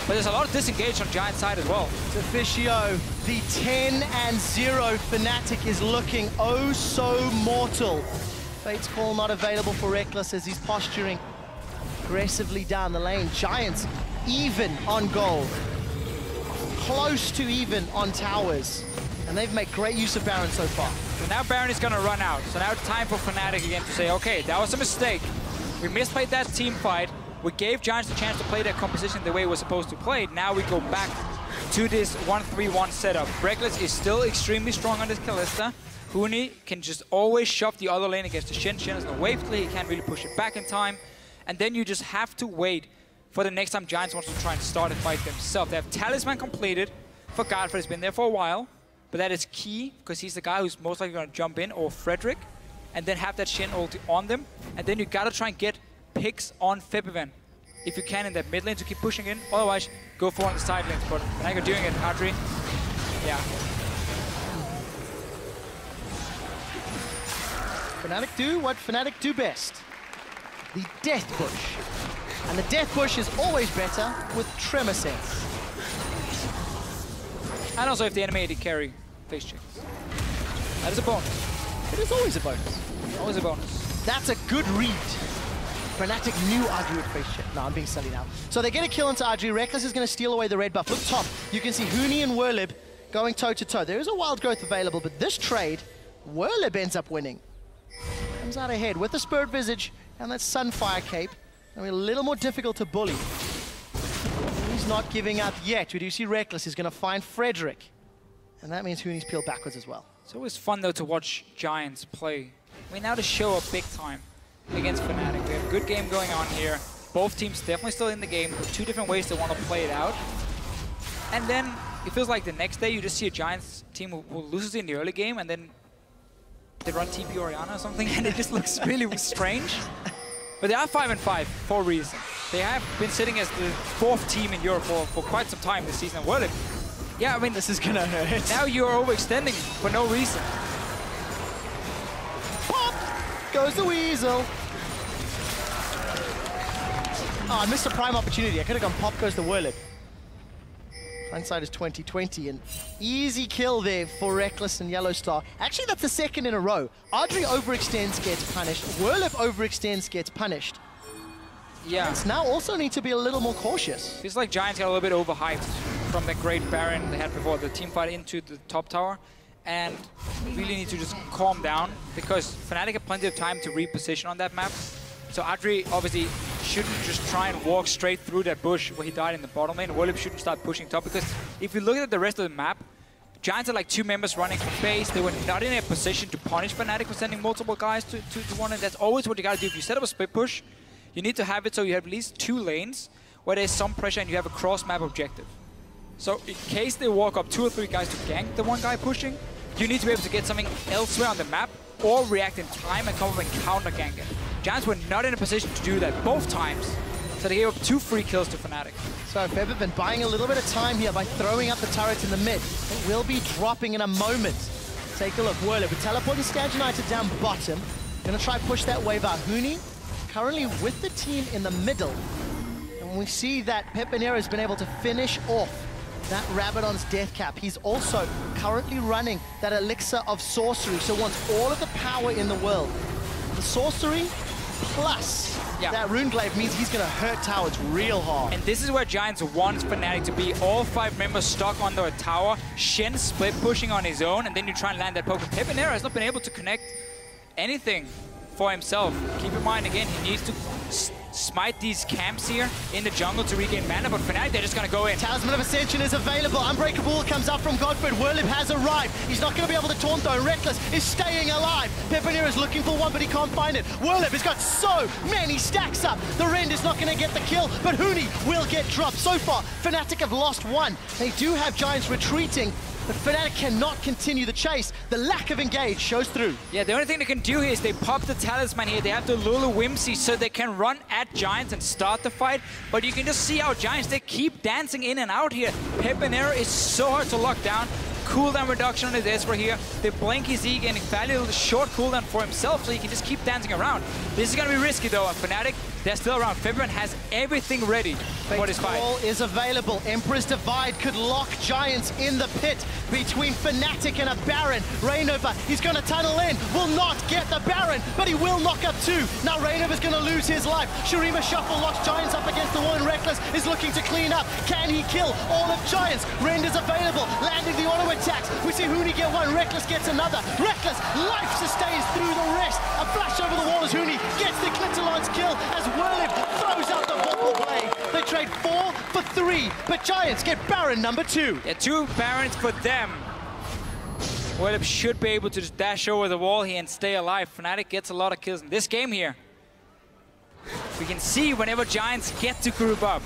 But there's a lot of disengage on Giant side as well. To Officio, the 10-0 Fnatic is looking oh so mortal. Fate's Call not available for Reckless as he's posturing aggressively down the lane. Giants even on gold. Close to even on towers. And they've made great use of Baron so far. So now Baron is going to run out. So now it's time for Fnatic again to say, okay, that was a mistake. We misplayed that team fight. We gave Giants the chance to play that composition the way it was supposed to play. Now we go back to this 1-3-1 setup. Reckless is still extremely strong on this Kalista. Huni can just always shove the other lane against the Shen. Shen has no wave play. He can't really push it back in time. And then you just have to wait for the next time Giants wants to try and start a fight themselves. They have Talisman completed. For Godfrey has been there for a while. But that is key, because he's the guy who's most likely going to jump in, or Frederick, and then have that Shen ulti on them. And then you got to try and get picks on Febiven, if you can, in that mid lane to keep pushing in. Otherwise, go for one of the side lanes. But now you're doing it, Adri. Yeah. Fnatic do what Fnatic do best. The Death Bush. And the Death Bush is always better with Tremor Sense. And also if the enemy AD carry face checks. That is a bonus. It is always a bonus. Always a bonus. That's a good read. Fnatic knew Audrey would face check. No, I'm being silly now. So they get a kill into Audrey. Reckless is going to steal away the red buff. Look top, you can see Huni and Werlib going toe-to-toe. There is a wild growth available, but this trade, Werlib ends up winning. Comes out ahead with the Spirit Visage and that Sunfire Cape. I mean, a little more difficult to bully. He's not giving up yet. We do see Reckless is going to find Frederick. And that means Huni's peeled backwards as well. It's always fun, though, to watch Giants play. I mean, now to show up big time against Fnatic. We have a good game going on here. Both teams definitely still in the game. Two different ways they want to play it out. And then it feels like the next day you just see a Giants team who loses in the early game and then they run TP Orianna or something and it just looks really strange. But they are 5-5 for a reason. They have been sitting as the 4th team in Europe for quite some time this season. Well, yeah, I mean, this is gonna hurt. Now you're overextending for no reason. Pop! Goes the Weasel. Oh, I missed a prime opportunity. I could have gone pop goes the Werlib. Hindsight is 2020, and easy kill there for Reckless and Yellow Star. Actually, that's the second in a row. Audrey overextends, gets punished. Werlib overextends, gets punished. Yeah. Giants now also need to be a little more cautious. Feels like Giants got a little bit overhyped from the great Baron they had before the team fight into the top tower. And really need to just calm down because Fnatic have plenty of time to reposition on that map. So Audrey obviously shouldn't just try and walk straight through that bush where he died in the bottom lane. Werlib shouldn't start pushing top because if you look at the rest of the map, Giants are like 2 members running from base. They were not in a position to punish Fnatic for sending multiple guys to one, and that's always what you gotta do. If you set up a split push, you need to have it so you have at least 2 lanes where there's some pressure and you have a cross-map objective. So in case they walk up 2 or 3 guys to gank the one guy pushing, you need to be able to get something elsewhere on the map or react in time and come up and counter gank it. Giants were not in a position to do that both times, so they gave up 2 free kills to Fnatic. So Feb have been buying a little bit of time here by throwing up the turrets in the mid. It will be dropping in a moment. Take a look, Werlib with teleporting Scad United down bottom. Gonna try push that wave out. Huni currently with the team in the middle. And we see that Pepinero has been able to finish off that Rabadon's death cap. He's also currently running that elixir of sorcery, so wants all of the power in the world. The sorcery plus that rune glaive means he's gonna hurt towers real hard. And this is where Giants wants Fnatic to be. All 5 members stuck under a tower, Shen split pushing on his own, and then you try and land that poke. Pepinero has not been able to connect anything for himself. Keep in mind, again, he needs to smite these camps here in the jungle to regain mana, but Fnatic, they're just gonna go in. Talisman of Ascension is available. Unbreakable comes up from Godford. Werlib has arrived. He's not gonna be able to taunt though. Reckless is staying alive. Pepinero is looking for one, but he can't find it. Werlib has got so many stacks up. The Rend is not gonna get the kill, but Huni will get dropped. So far, Fnatic have lost 1. They do have Giants retreating, but Fnatic cannot continue the chase. The lack of engage shows through. Yeah, the only thing they can do here is they pop the Talisman here. They have to lure Whimsy so they can run at Giants and start the fight. But you can just see how Giants, they keep dancing in and out here. Pepinero is so hard to lock down. Cooldown reduction on his Ezra here. The Blanky Z getting fairly short cooldown for himself, so he can just keep dancing around. This is going to be risky though, and Fnatic, they're still around. February has everything ready for this fight. Call is available. Emperor's Divide could lock Giants in the pit between Fnatic and a Baron. Rainover, he's going to tunnel in, will not get the Baron, but he will knock up 2. Now Rainover's going to lose his life. Shurima Shuffle locks Giants up against the wall, and Reckless is looking to clean up. Can he kill all of Giants? Rend is available, landing the auto attacks. We see Huni get 1, Reckless gets another. Reckless, life sustains through the rest. A flash over the wall as Huni gets the Clitterlance kill as Werlib throws out the Vorpal Blade. They trade 4 for 3, but Giants get Baron number 2. Yeah, 2 Barons for them. Werlib should be able to just dash over the wall here and stay alive. Fnatic gets a lot of kills in this game here. We can see whenever Giants get to group up,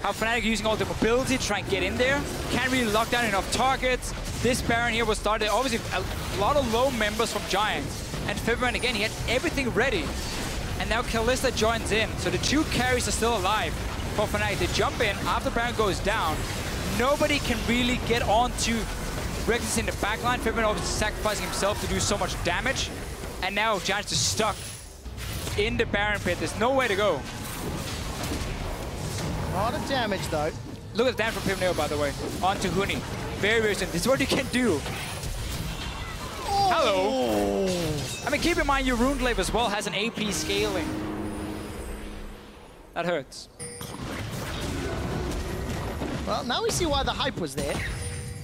how Fnatic using all the mobility to try and get in there. Can't really lock down enough targets. This Baron here was started, obviously a lot of low members from Giants. And February again, he had everything ready. And now Kalista joins in. So the 2 carries are still alive for Fnatic. They jump in after Baron goes down. Nobody can really get on to Reckless in the backline. February obviously sacrificing himself to do so much damage. And now Giants is stuck in the Baron pit. There's no way to go. A lot of damage, though. Look at the damage from Pimneo, by the way. On to Huni. Very, very soon. This is what you can do. Oh. Hello. I mean, keep in mind your Runeglaive as well has an AP scaling. That hurts. Well, now we see why the hype was there.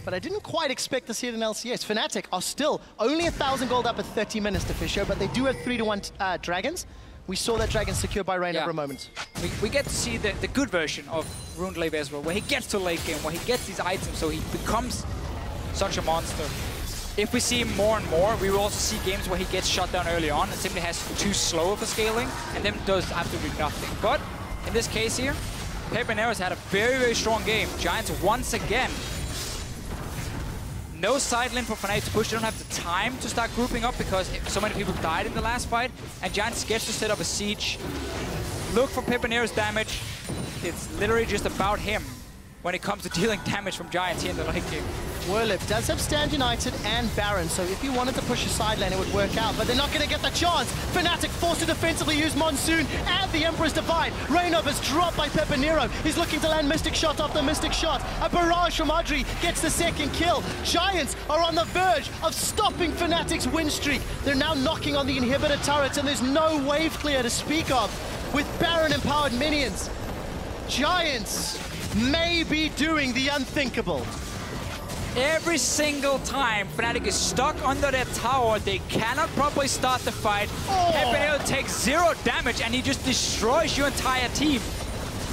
But I didn't quite expect to see it in LCS. Fnatic are still only 1,000 gold up at 30 minutes to Fisher, but they do have 3-1 dragons. We saw that dragon secured by Rain for a moment. We get to see the good version of Runeglaive as well, where he gets to late game, where he gets these items, so he becomes such a monster. If we see him more and more, we will also see games where he gets shut down early on and simply has too slow of a scaling, and then does absolutely nothing. But in this case here, Pepinera's had a very, very strong game. Giants once again. No side lane for Fnatic to push. They don't have the time to start grouping up because so many people died in the last fight. And Giants gets to set up a siege. Look for Pepinera's damage. It's literally just about him when it comes to dealing damage from Giants here in the late game. Whirlip does have Stand United and Baron, so if he wanted to push a side lane, it would work out, but they're not going to get the chance. Fnatic forced to defensively use Monsoon and the Emperor's Divide. Rainov is dropped by Pepinero. He's looking to land Mystic Shot after Mystic Shot. A barrage from Audrey gets the second kill. Giants are on the verge of stopping Fnatic's win streak. They're now knocking on the inhibitor turrets, and there's no wave clear to speak of. With Baron-empowered minions, Giants may be doing the unthinkable. Every single time Fnatic is stuck under their tower, they cannot properly start the fight. Pepinero takes 0 damage and he just destroys your entire team.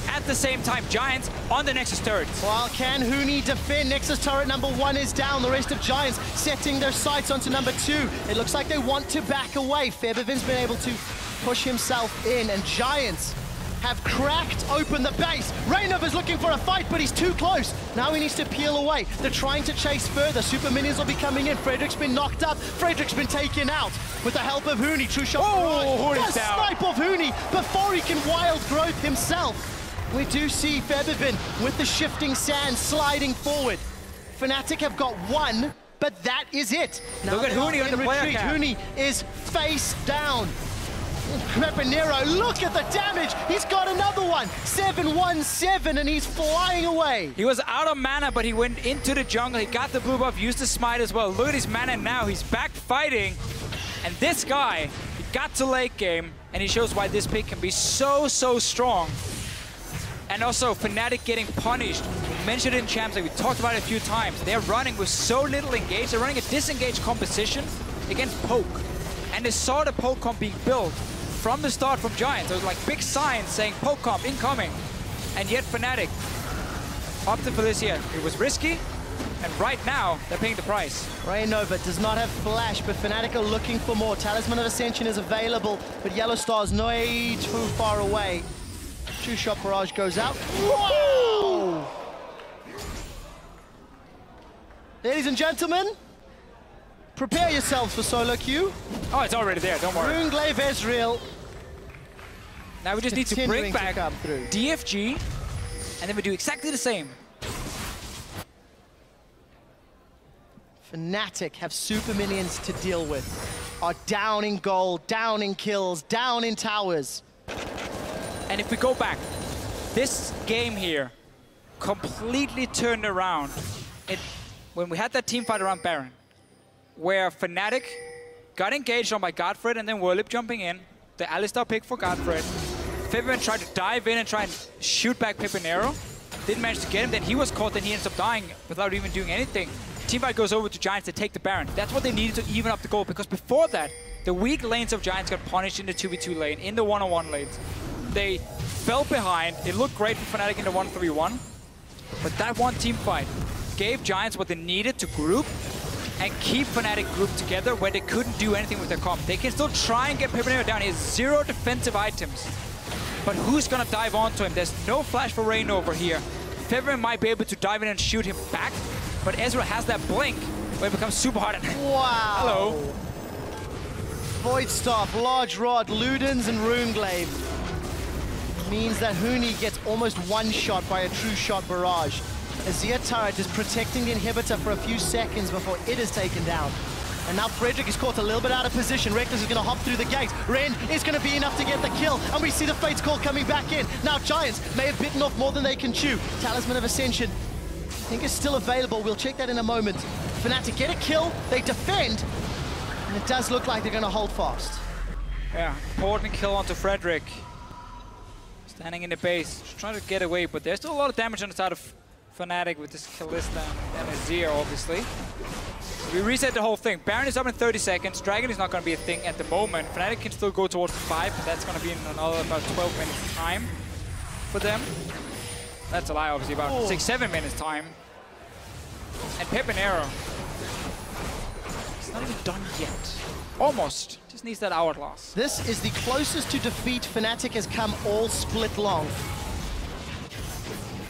At the same time, Giants on the Nexus turret. Well, can Huni defend? Nexus turret number 1 is down. The rest of Giants setting their sights onto number 2. It looks like they want to back away. Febiven's been able to push himself in, and Giants have cracked open the base. Rainov is looking for a fight, but he's too close. Now he needs to peel away. They're trying to chase further. Super minions will be coming in. Frederick's been knocked up. Frederick's been taken out with the help of Huni. True shot. Huni's down. Snipe of Huni before he can wild growth himself. We do see Febiven with the shifting sand sliding forward. Fnatic have got 1, but that is it. Now look at Huni on the player cam. Huni is face down. Pepinero, look at the damage! He's got another one! 7-1-7, and he's flying away! He was out of mana, but he went into the jungle. He got the blue buff, used the smite as well. Look at his mana now. He's back fighting. And this guy, he got to late game, and he shows why this pick can be so, so strong. And also, Fnatic getting punished. We mentioned it in Champs, like we talked about it a few times. They're running with so little engage. They're running a disengaged composition against poke. And they saw the poke comp being built from the start from Giants. It was like big signs saying poke comp incoming. And yet Fnatic opted for this here. It was risky, and right now they're paying the price. Rainova does not have flash, but Fnatic are looking for more. Talisman of Ascension is available, but Yellow Star's way too far away. True shot barrage goes out. Wow! Ladies and gentlemen, prepare yourselves for solo queue. Oh, it's already there, don't worry. Runeglaive Ezreal. Now we just need to bring back DFG, and then we do exactly the same. Fnatic have super minions to deal with. Are down in gold, down in kills, down in towers. And if we go back, this game here completely turned around. When we had that team fight around Baron, where Fnatic got engaged on by Godfred and then Whirlip jumping in, the Alistar pick for Godfred. Febiven tried to dive in and try and shoot back Pepinero. Didn't manage to get him, then he was caught, then he ends up dying without even doing anything. Teamfight goes over to Giants to take the Baron. That's what they needed to even up the goal, because before that, the weak lanes of Giants got punished in the 2v2 lane, in the 1-on-1 lanes. They fell behind. It looked great for Fnatic in the 1-3-1, but that one team fight gave Giants what they needed to group and keep Fnatic grouped together where they couldn't do anything with their comp. They can still try and get Pepinero down. He has 0 defensive items. But who's gonna dive onto him? There's no flash for Rain over here. Febiven might be able to dive in and shoot him back, but Ezreal has that blink where it becomes super hard. Wow! Hello. Void Staff, Large Rod, Ludens, and Runeglaive. Means that Huni gets almost one shot by a true shot barrage. Azir turret is protecting the inhibitor for a few seconds before it is taken down. And now Frederick is caught a little bit out of position. Reckless is going to hop through the gates. Ren is going to be enough to get the kill. And we see the Fates call coming back in. Now Giants may have bitten off more than they can chew. Talisman of Ascension, I think, is still available. We'll check that in a moment. Fnatic get a kill. They defend. And it does look like they're going to hold fast. Yeah, important kill onto Frederick. Standing in the base, just trying to get away. But there's still a lot of damage on the side of Fnatic with this Kalista and Azir, obviously. We reset the whole thing. Baron is up in 30 seconds. Dragon is not going to be a thing at the moment. Fnatic can still go towards 5, but that's going to be in another about 12 minutes time for them. That's a lie, obviously, about 6-7 minutes time. And Pepinero, it's not even done yet. Almost. Just needs that hourglass. This is the closest to defeat Fnatic has come all split long.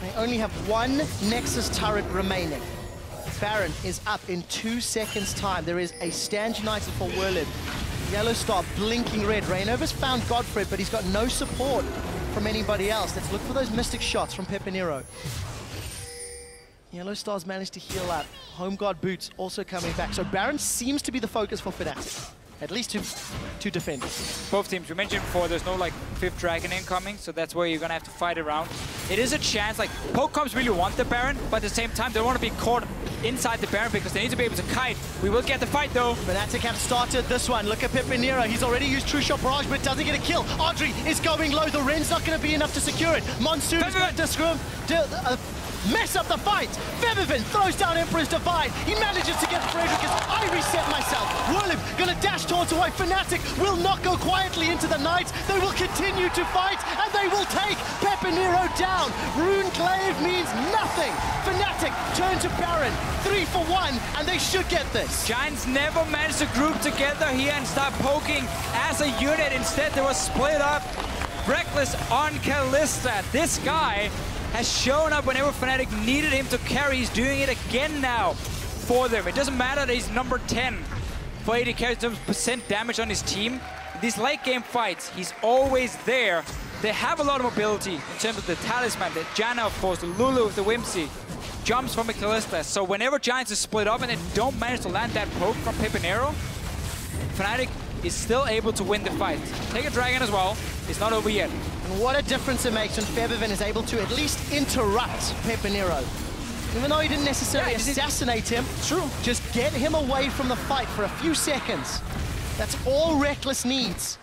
They only have one Nexus turret remaining. Baron is up in 2 seconds time. There is a stand united for Whirlib. Yellow Star blinking red. Reignover's found Godfrey, but he's got no support from anybody else. Let's look for those mystic shots from Pepinero. Yellow Star's managed to heal up. Home Guard boots also coming back. So Baron seems to be the focus for Fnatic. At least to defend. Both teams, we mentioned before, there's no like 5th dragon incoming, so that's where you're gonna have to fight around. It is a chance, like Pokecoms really want the Baron, but at the same time they don't want to be caught inside the Baron because they need to be able to kite. We will get the fight though. Fnatic have started this one. Look at Pepinero. He's already used True Shot Barrage, but doesn't get a kill. Audrey is going low. The Ren's not going to be enough to secure it. Monsoon is going to mess up the fight. Febiven throws down Emperor's Divide. He manages to get Frederick as I reset myself. Whirlib gonna dash towards away. Fnatic will not go quietly into the night. They will continue to fight and they will take Pepinero down. Rune Glaive means nothing. Fnatic turn to Baron. 3 for 1 and they should get this. Giants never managed to group together here and start poking as a unit. Instead they were split up. Reckless on Kalista. This guy has shown up whenever Fnatic needed him to carry. He's doing it again now for them. It doesn't matter that he's number 10 for 80 carries in terms of percent damage on his team. In these late game fights, he's always there. They have a lot of mobility in terms of the Talisman, the Janna of course, the Lulu with the Whimsy, jumps from a Kalista. So whenever Giants is split up and they don't manage to land that poke from Pepinero, Fnatic is still able to win the fight. Take a dragon as well. It's not over yet. And what a difference it makes when Febiven is able to at least interrupt Pepinero. Even though he didn't necessarily assassinate him, just get him away from the fight for a few seconds. That's all Reckless needs.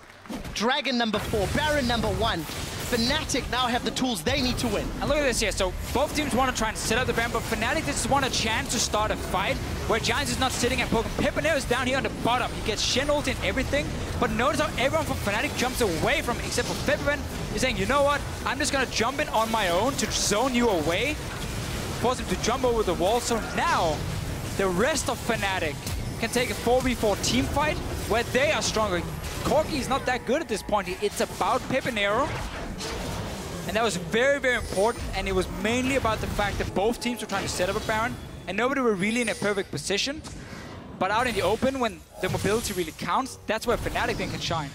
Dragon number 4, Baron number 1. Fnatic now have the tools they need to win. And look at this here. So both teams want to try and set up the Baron, but Fnatic just want a chance to start a fight where Giants is not sitting and poking. Pepinero is down here on the bottom. He gets Shen ult and everything, but notice how everyone from Fnatic jumps away from him, except for Febiven. He's saying, you know what? I'm just going to jump in on my own to zone you away, force him to jump over the wall. So now the rest of Fnatic can take a 4v4 team fight where they are stronger. Corki is not that good at this point. It's about Pepinero. And that was very, very important, and it was mainly about the fact that both teams were trying to set up a Baron, and nobody were really in a perfect position. But out in the open, when the mobility really counts, that's where Fnatic then can shine.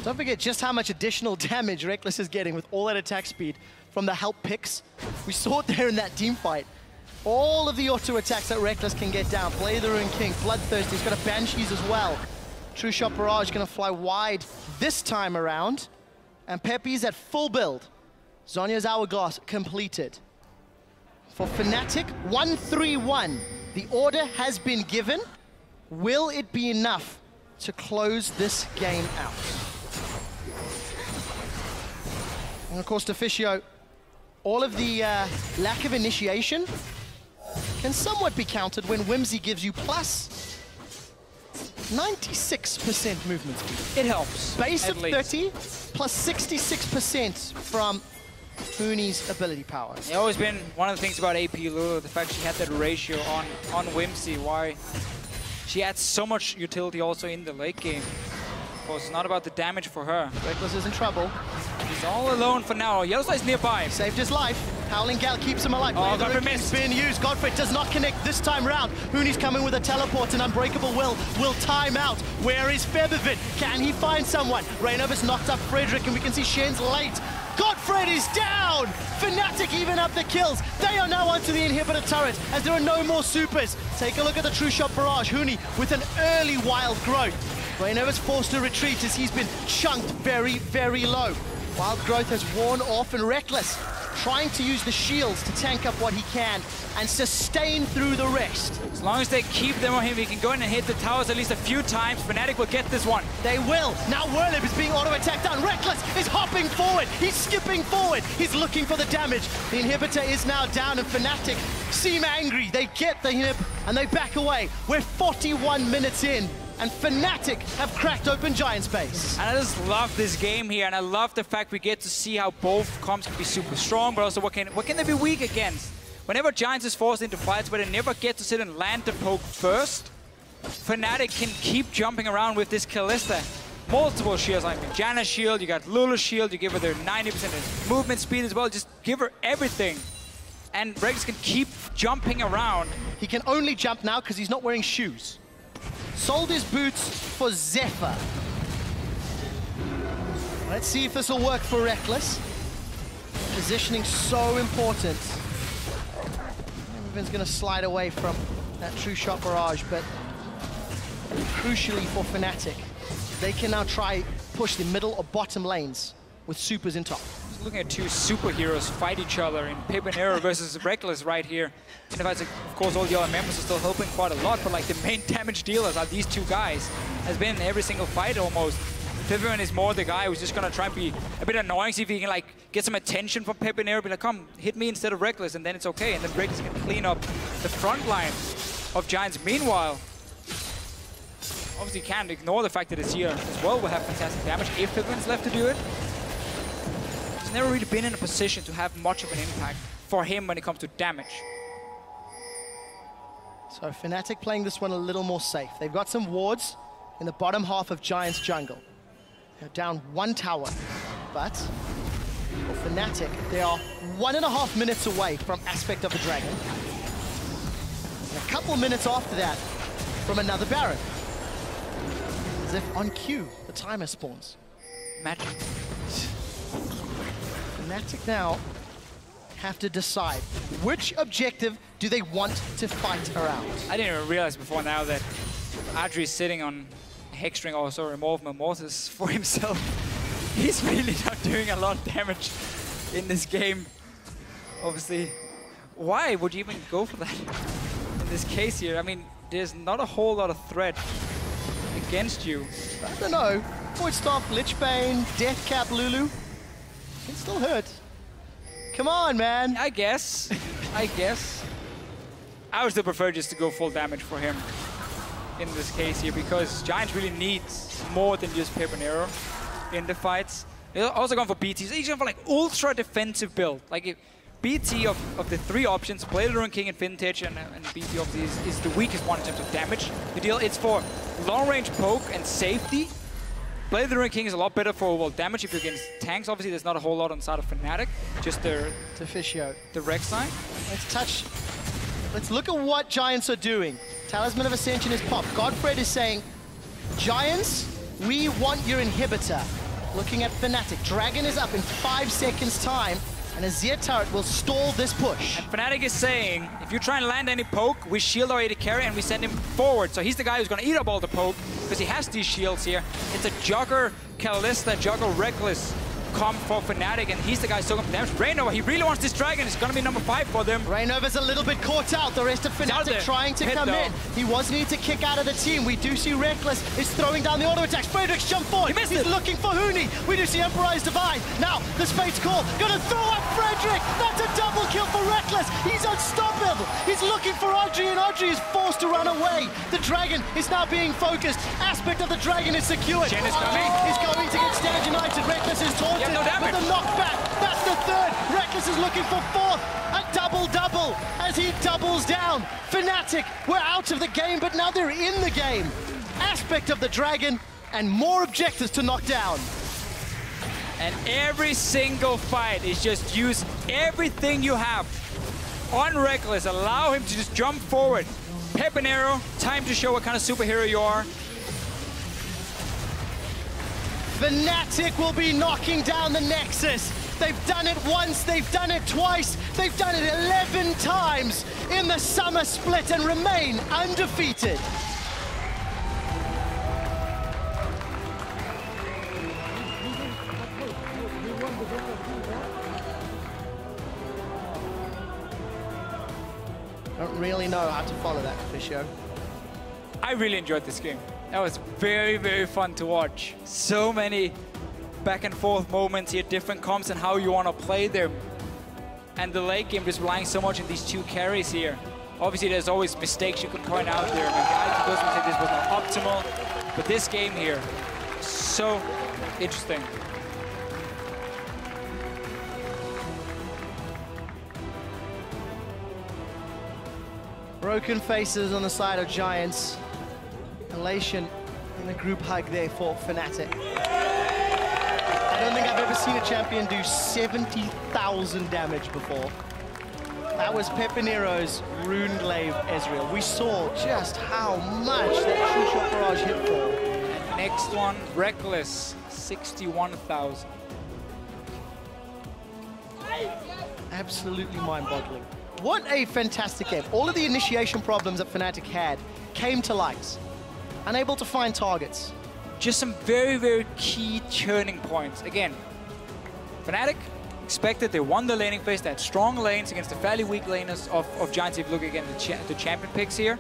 Don't forget just how much additional damage Reckless is getting with all that attack speed from the help picks. We saw it there in that team fight. All of the auto attacks that Reckless can get down. Play the Rune King, Bloodthirsty, he's got a Banshees as well. True Shot Barrage gonna fly wide this time around. And Pepe's at full build. Zhonya's Hourglass completed. For Fnatic, 1-3-1. The order has been given. Will it be enough to close this game out? And of course, Deficio, all of the lack of initiation can somewhat be countered when Whimsy gives you plus 96% movement speed. It helps. Base of 30 plus 66% from Fooni's ability power. It's always been one of the things about AP Lulu, the fact she had that ratio on Whimsy, why she adds so much utility also in the late game. Of course, it's not about the damage for her. Reckless is in trouble. He's all alone for now. Yellowstar's nearby. Saved his life. Howling Gal keeps him alive. Oh, Godfrey missed. Being used. Godfrey does not connect this time round. Hooney's coming with a teleport, and Unbreakable will time out. Where is Febiven? Can he find someone? Reignover's knocked up Frederick, and we can see Shen's late. Godfred is down! Fnatic even up the kills. They are now onto the inhibitor turret as there are no more supers. Take a look at the True Shot Barrage. Huni with an early wild growth. Reinova's forced to retreat as he's been chunked very, very low. Wild growth has worn off, and Reckless trying to use the shields to tank up what he can and sustain through the rest. As long as they keep them on him, he can go in and hit the towers at least a few times. Fnatic will get this one. They will. Now Werlib is being auto-attacked down. Reckless is hopping forward. He's skipping forward. He's looking for the damage. The inhibitor is now down, and Fnatic seem angry. They get the inhib and they back away. We're 41 minutes in, and Fnatic have cracked open Giants base. And I just love this game here, and I love the fact we get to see how both comps can be super strong, but also what can they be weak against? Whenever Giants is forced into fights where they never get to sit and land the poke first, Fnatic can keep jumping around with this Kalista. Multiple shields, like Janna's shield, you got Lulu's shield, you give her their 90% movement speed as well, just give her everything. And Rex can keep jumping around. He can only jump now because he's not wearing shoes. Sold his boots for Zephyr. Let's see if this will work for Reckless. Positioning so important. Everyone's going to slide away from that True Shot Barrage, but crucially for Fnatic, they can now try push the middle or bottom lanes with supers in top. Just looking at two superheroes fight each other in Pip and Arrow versus Reckless right here. And if I say, of course, all the other members are still helping quite a lot, but like the main damage dealers are these two guys. Has been in every single fight almost. Pippin is more the guy who's just gonna try and be a bit annoying, see if he can like get some attention from Pip and Arrow, be like, come, hit me instead of Reckless, and then it's okay. And then Reckless can clean up the front line of Giants. Meanwhile, obviously can't ignore the fact that it's here as well will have fantastic damage if Pippin's left to do it. He's never really been in a position to have much of an impact for him when it comes to damage. So Fnatic playing this one a little more safe. They've got some wards in the bottom half of Giants jungle. They're down one tower, but for Fnatic, they are 1.5 minutes away from Aspect of the Dragon. And a couple minutes after that, from another Baron. As if on cue, the timer spawns. Magic. Fnatic now have to decide which objective do they want to fight around. I didn't even realize before now that Adri is sitting on Hexstring, also remove Mortis for himself. He's really not doing a lot of damage in this game. Obviously, why would you even go for that in this case here? I mean, there's not a whole lot of threat against you. I don't know. Void Staff, Lichbane, Deathcap, Lulu. Can still hurt. Come on, man. I guess. I would still prefer just to go full damage for him in this case here, because Giants really needs more than just Pip and Arrow in the fights. They're also going for BT. So he's going for like ultra defensive build. Like if BT of the three options, Blade of the Ruined King and Vintage, and BT obviously is the weakest one in terms of damage. The deal, it's for long range poke and safety. Blade of the Ruined King is a lot better for, well, damage if you're against tanks. Obviously, there's not a whole lot on the side of Fnatic. Just the Rex side. Let's look at what Giants are doing. Talisman of Ascension is popped. Godfred is saying, Giants, we want your inhibitor. Looking at Fnatic. Dragon is up in 5 seconds time, and a Zia turret will stall this push. And Fnatic is saying, if you try and land any poke, we shield our AD carry and we send him forward. So he's the guy who's going to eat up all the poke, because he has these shields here. It's a Jugger Kalista, Jugger Reckless comp for Fnatic, and he's the guy soaking up damage. Reynova, he really wants this Dragon. It's going to be number 5 for them. Reynova's a little bit caught out. The rest of Fnatic trying to come in. He was needed to kick out of the team. We do see Reckless is throwing down the auto attacks. Frederick's jump forward. He's looking for Huni. We do see Emperor's Divine. Now, the Fate's Call. Gonna throw up Frederick. That's a double kill for Reckless. He's unstoppable. He's looking for Audrey, and Audrey is forced to run away. The Dragon is now being focused. Aspect of the Dragon is secured. Jen is Audrey is going to get Stand United. Reckless is taunted with a knockback. That's the third. Reckless is looking for 4th. A double-double as he doubles down. Fnatic were out of the game, but now they're in the game. Aspect of the Dragon and more objectives to knock down. And every single fight is just use everything you have on Reckless. Allow him to just jump forward. Pep and Arrow, time to show what kind of superhero you are. Fnatic will be knocking down the Nexus. They've done it once, they've done it twice, they've done it 11 times in the summer split and remain undefeated. Don't really know how to follow that, Fisher. I really enjoyed this game. That was very, very fun to watch. So many back and forth moments here, different comps and how you want to play them. And the late game just relying so much on these two carries here. Obviously, there's always mistakes you could point out there. Guys, those would say this was not optimal. But this game here, so interesting. Broken faces on the side of Giants. Elation in a group hug there for Fnatic. I don't think I've ever seen a champion do 70,000 damage before. That was Pepinero's Runeglaive Ezreal. We saw just how much that True Shot Barrage hit for. Next one, Reckless, 61,000. Absolutely mind-boggling. What a fantastic game. All of the initiation problems that Fnatic had came to light. Unable to find targets. Just some very, very key turning points. Again, Fnatic expected, they won the laning phase, they had strong lanes against the fairly weak laners of Giants. If you look again at the champion picks here.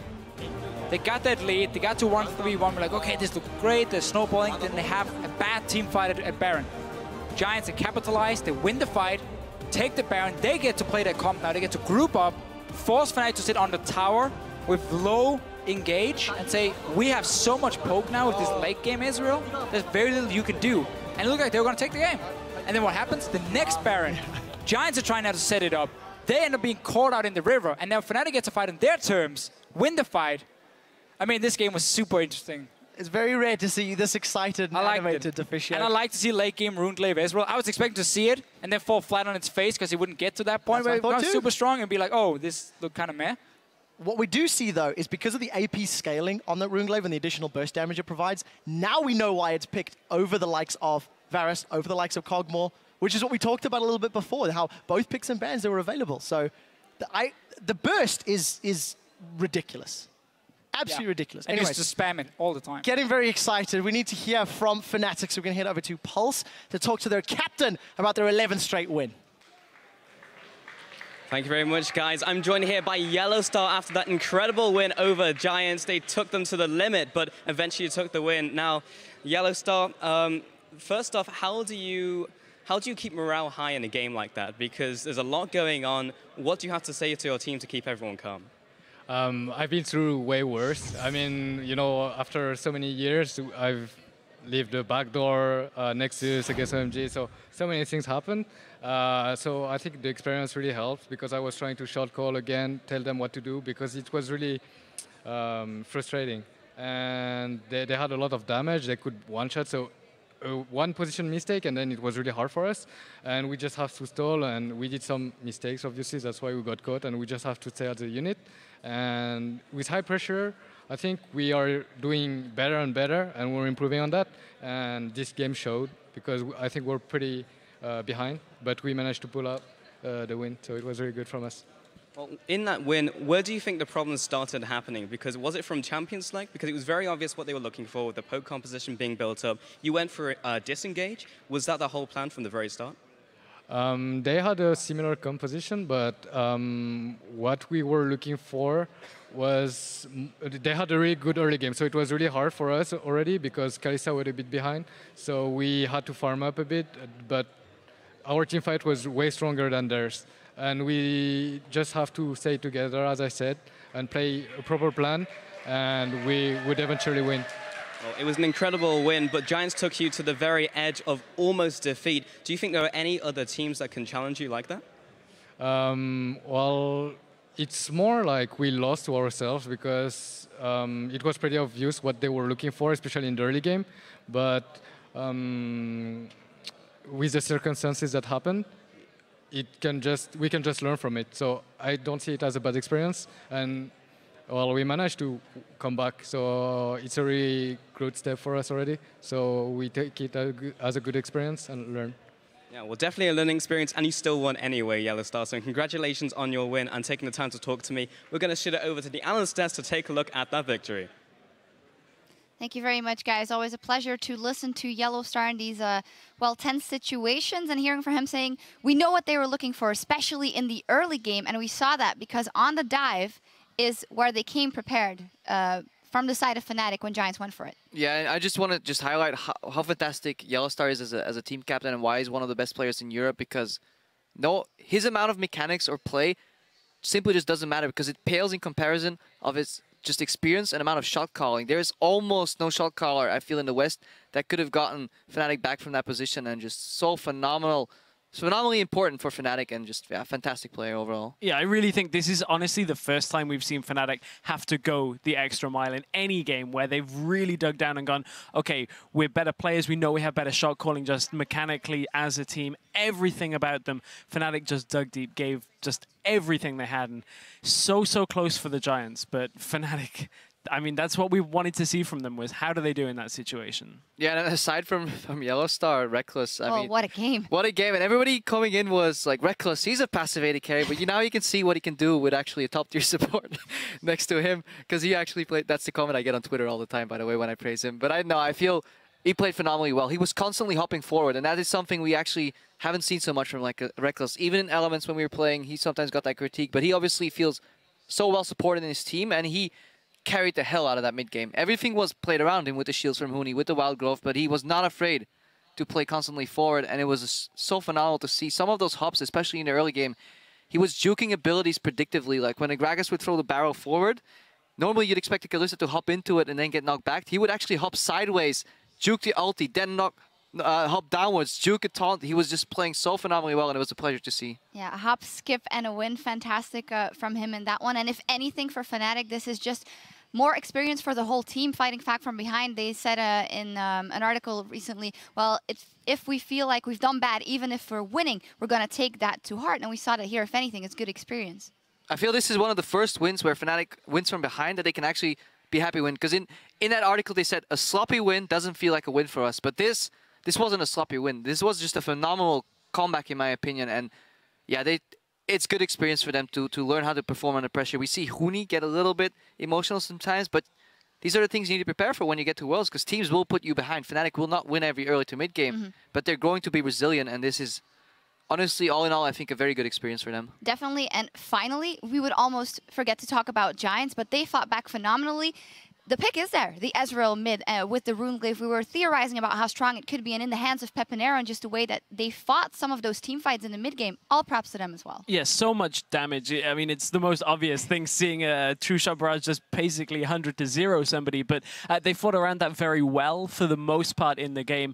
They got that lead, they got to 1-3-1, we're like, okay, this looks great, they're snowballing, then they have a bad team fight at Baron. Giants, they capitalize, they win the fight, take the Baron, they get to play their comp now, they get to group up, force Fnatic to sit on the tower with low engage and say, we have so much poke now with this late game Ezreal, there's very little you can do. And it looked like they were going to take the game. And then what happens? The next Baron, Giants are trying now to set it up. They end up being caught out in the river, and now Fnatic gets a fight on their terms, win the fight. I mean, this game was super interesting. It's very rare to see you this excited and animated to fish. And I like to see late game Runeglaive Ezreal. I was expecting to see it and then fall flat on its face because he wouldn't get to that point where it becomes super strong and be like, oh, this looked kind of meh. What we do see, though, is because of the AP scaling on the Runeglaive and the additional burst damage it provides, now we know why it's picked over the likes of Varus, over the likes of Kog'Maw, which is what we talked about a little bit before, how both picks and bans, they were available. So the burst is ridiculous. Absolutely ridiculous. And anyways, just spam it all the time. Getting very excited. We need to hear from Fnatic, so we're going to head over to Pulse to talk to their captain about their 11th straight win. Thank you very much, guys. I'm joined here by Yellowstar after that incredible win over Giants. They took them to the limit, but eventually took the win. Now, Yellowstar, first off, how do you keep morale high in a game like that? Because there's a lot going on. What do you have to say to your team to keep everyone calm? I've been through way worse. I mean, you know, after so many years, I've lived a backdoor, Nexus against OMG, so many things happened. So I think the experience really helped because I was trying to short call again, tell them what to do because it was really frustrating. And they had a lot of damage, they could one-shot, so one position mistake and then it was really hard for us. And we just have to stall and we did some mistakes, obviously, that's why we got caught and we just have to stay as a unit. And with high pressure, I think we are doing better and better, and we're improving on that. And this game showed, because I think we're pretty behind, but we managed to pull out the win, so it was very good from us. Well, in that win, where do you think the problems started happening? Because was it from champion select? Because it was very obvious what they were looking for, with the poke composition being built up. You went for disengage. Was that the whole plan from the very start? They had a similar composition, but what we were looking for was they had a really good early game, so it was really hard for us already because Kalista was a bit behind, so we had to farm up a bit, but our team fight was way stronger than theirs, and we just have to stay together, as I said, and play a proper plan, and we would eventually win. Well, it was an incredible win, but Giants took you to the very edge of almost defeat. Do you think there are any other teams that can challenge you like that? Well, it's more like we lost to ourselves because it was pretty obvious what they were looking for, especially in the early game. But with the circumstances that happened, we can just learn from it. So I don't see it as a bad experience. And well, we managed to come back, so it's a really good step for us already. So we take it as a good experience and learn. Yeah, well, definitely a learning experience, and you still won anyway, Yellow Star. So congratulations on your win and taking the time to talk to me. We're going to shoot it over to the analyst desk to take a look at that victory. Thank you very much, guys. Always a pleasure to listen to Yellow Star in these, well, tense situations, and hearing from him saying, we know what they were looking for, especially in the early game, and we saw that because on the dive is where they came prepared from the side of Fnatic when Giants went for it. Yeah, and I just want to highlight how fantastic Yellow Star is as a team captain and why he's one of the best players in Europe, because his amount of mechanics or play simply just doesn't matter because it pales in comparison of his just experience and amount of shot calling. There is almost no shot caller, I feel, in the West that could have gotten Fnatic back from that position, and just so phenomenally important for Fnatic, and just fantastic player overall. Yeah, I really think this is honestly the first time we've seen Fnatic have to go the extra mile in any game where they've really dug down and gone, okay, we're better players, we know we have better shot calling just mechanically as a team, everything about them. Fnatic just dug deep, gave just everything they had, and so close for the Giants, but Fnatic, I mean, that's what we wanted to see from them, was how do they do in that situation? Yeah, and aside from Yellow Star, Reckless, I mean... what a game. What a game, and everybody coming in was like, Reckless, he's a passive AD carry, but now you can see what he can do with actually a top-tier support next to him, because he actually played... That's the comment I get on Twitter all the time, by the way, when I praise him. But I feel he played phenomenally well. He was constantly hopping forward, and that is something we actually haven't seen so much from like Reckless. Even in Elements when we were playing, he sometimes got that critique, but he obviously feels so well supported in his team, and he carried the hell out of that mid game. Everything was played around him with the shields from Huni, with the Wild Growth, but he was not afraid to play constantly forward, and it was so phenomenal to see some of those hops, especially in the early game. He was juking abilities predictively, like when a Gragas would throw the barrel forward, normally you'd expect a Kalista to hop into it and then get knocked back. He would actually hop sideways, juke the ulti, then hop downwards, juke a taunt. He was just playing so phenomenally well, and it was a pleasure to see. Yeah, a hop, skip, and a win. Fantastic from him in that one. And if anything for Fnatic, this is just more experience for the whole team fighting back from behind. They said in an article recently, well, if we feel like we've done bad, even if we're winning, we're going to take that to heart. And we saw that here. If anything, it's good experience. I feel this is one of the first wins where Fnatic wins from behind that they can actually be happy with. Because in that article, they said a sloppy win doesn't feel like a win for us. But this wasn't a sloppy win. This was just a phenomenal comeback, in my opinion. And yeah, it's good experience for them to learn how to perform under pressure. We see Huni get a little bit emotional sometimes, but these are the things you need to prepare for when you get to Worlds, because teams will put you behind. Fnatic will not win every early to mid game, but they're going to be resilient, and this is honestly, all in all, I think a very good experience for them. Definitely, and finally, we would almost forget to talk about Giants, but they fought back phenomenally. The pick is there, the Ezreal mid with the Runeglaive. We were theorizing about how strong it could be, and in the hands of Pepinero and just the way that they fought some of those team fights in the mid game, all props to them as well. Yeah, so much damage. I mean, it's the most obvious thing, seeing a True Shot Barrage just basically 100-0 somebody, but they fought around that very well for the most part in the game.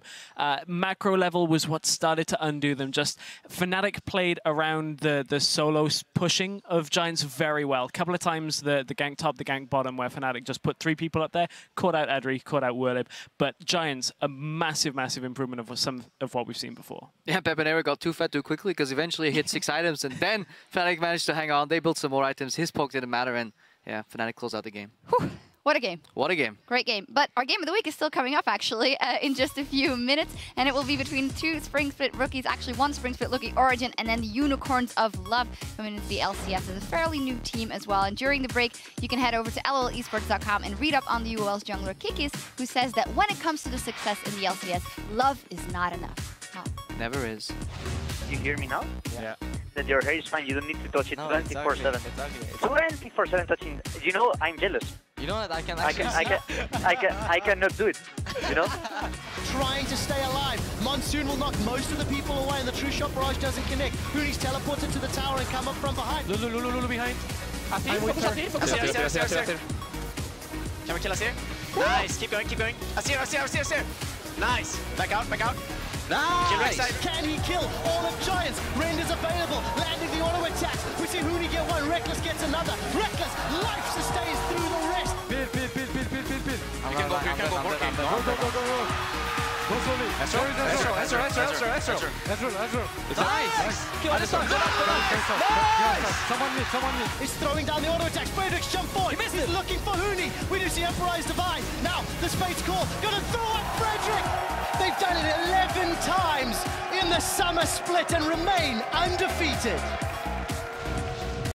Macro level was what started to undo them. Just Fnatic played around the solo pushing of Giants very well. A couple of times the gank top, the gank bottom, where Fnatic just put 3 people up there, caught out Adri, caught out Werlib, but Giants, a massive improvement of some of what we've seen before. Yeah, Pepinero got too fat too quickly, because eventually he hit 6 items, and then Fnatic managed to hang on. They built some more items. His poke didn't matter, and yeah, Fnatic closed out the game. Whew. What a game. What a game. Great game. But our game of the week is still coming up, actually, in just a few minutes. And it will be between 2 Spring Split rookies, actually 1 Spring Split rookie Origin, and then the Unicorns of Love coming into the LCS. It's a fairly new team as well. And during the break, you can head over to lolesports.com and read up on the UOL's jungler Kikis, who says that when it comes to the success in the LCS, love is not enough. Oh. Never is. You hear me now? Yeah. That your hair is fine, you don't need to touch it 24/7. 24/7 touching. You know, I'm jealous. You know that I cannot do it. You know? Trying to stay alive. Monsoon will knock most of the people away, and the True Shot Barrage doesn't connect. Hooney's teleported to the tower and come up from behind. Lulu behind. Asir. Can we kill Asir? Nice, keep going. Asir. Nice. Back out. Nice! Can he kill all of Giants? Render's available, landing the auto attacks. We see Hooney get one, Reckless gets another. Reckless life sustains through the rest. Build. You can go. Go. Go slowly. Ezreal. Nice! Kill this one. Nice! Someone mid. He's throwing down the auto attacks. Frederick's jump forward. He's looking for Hooney. We do see Emperor's Divine. Now, the Spade's call. Gonna throw up Frederick! They've done it 11 times win the summer split and remain undefeated.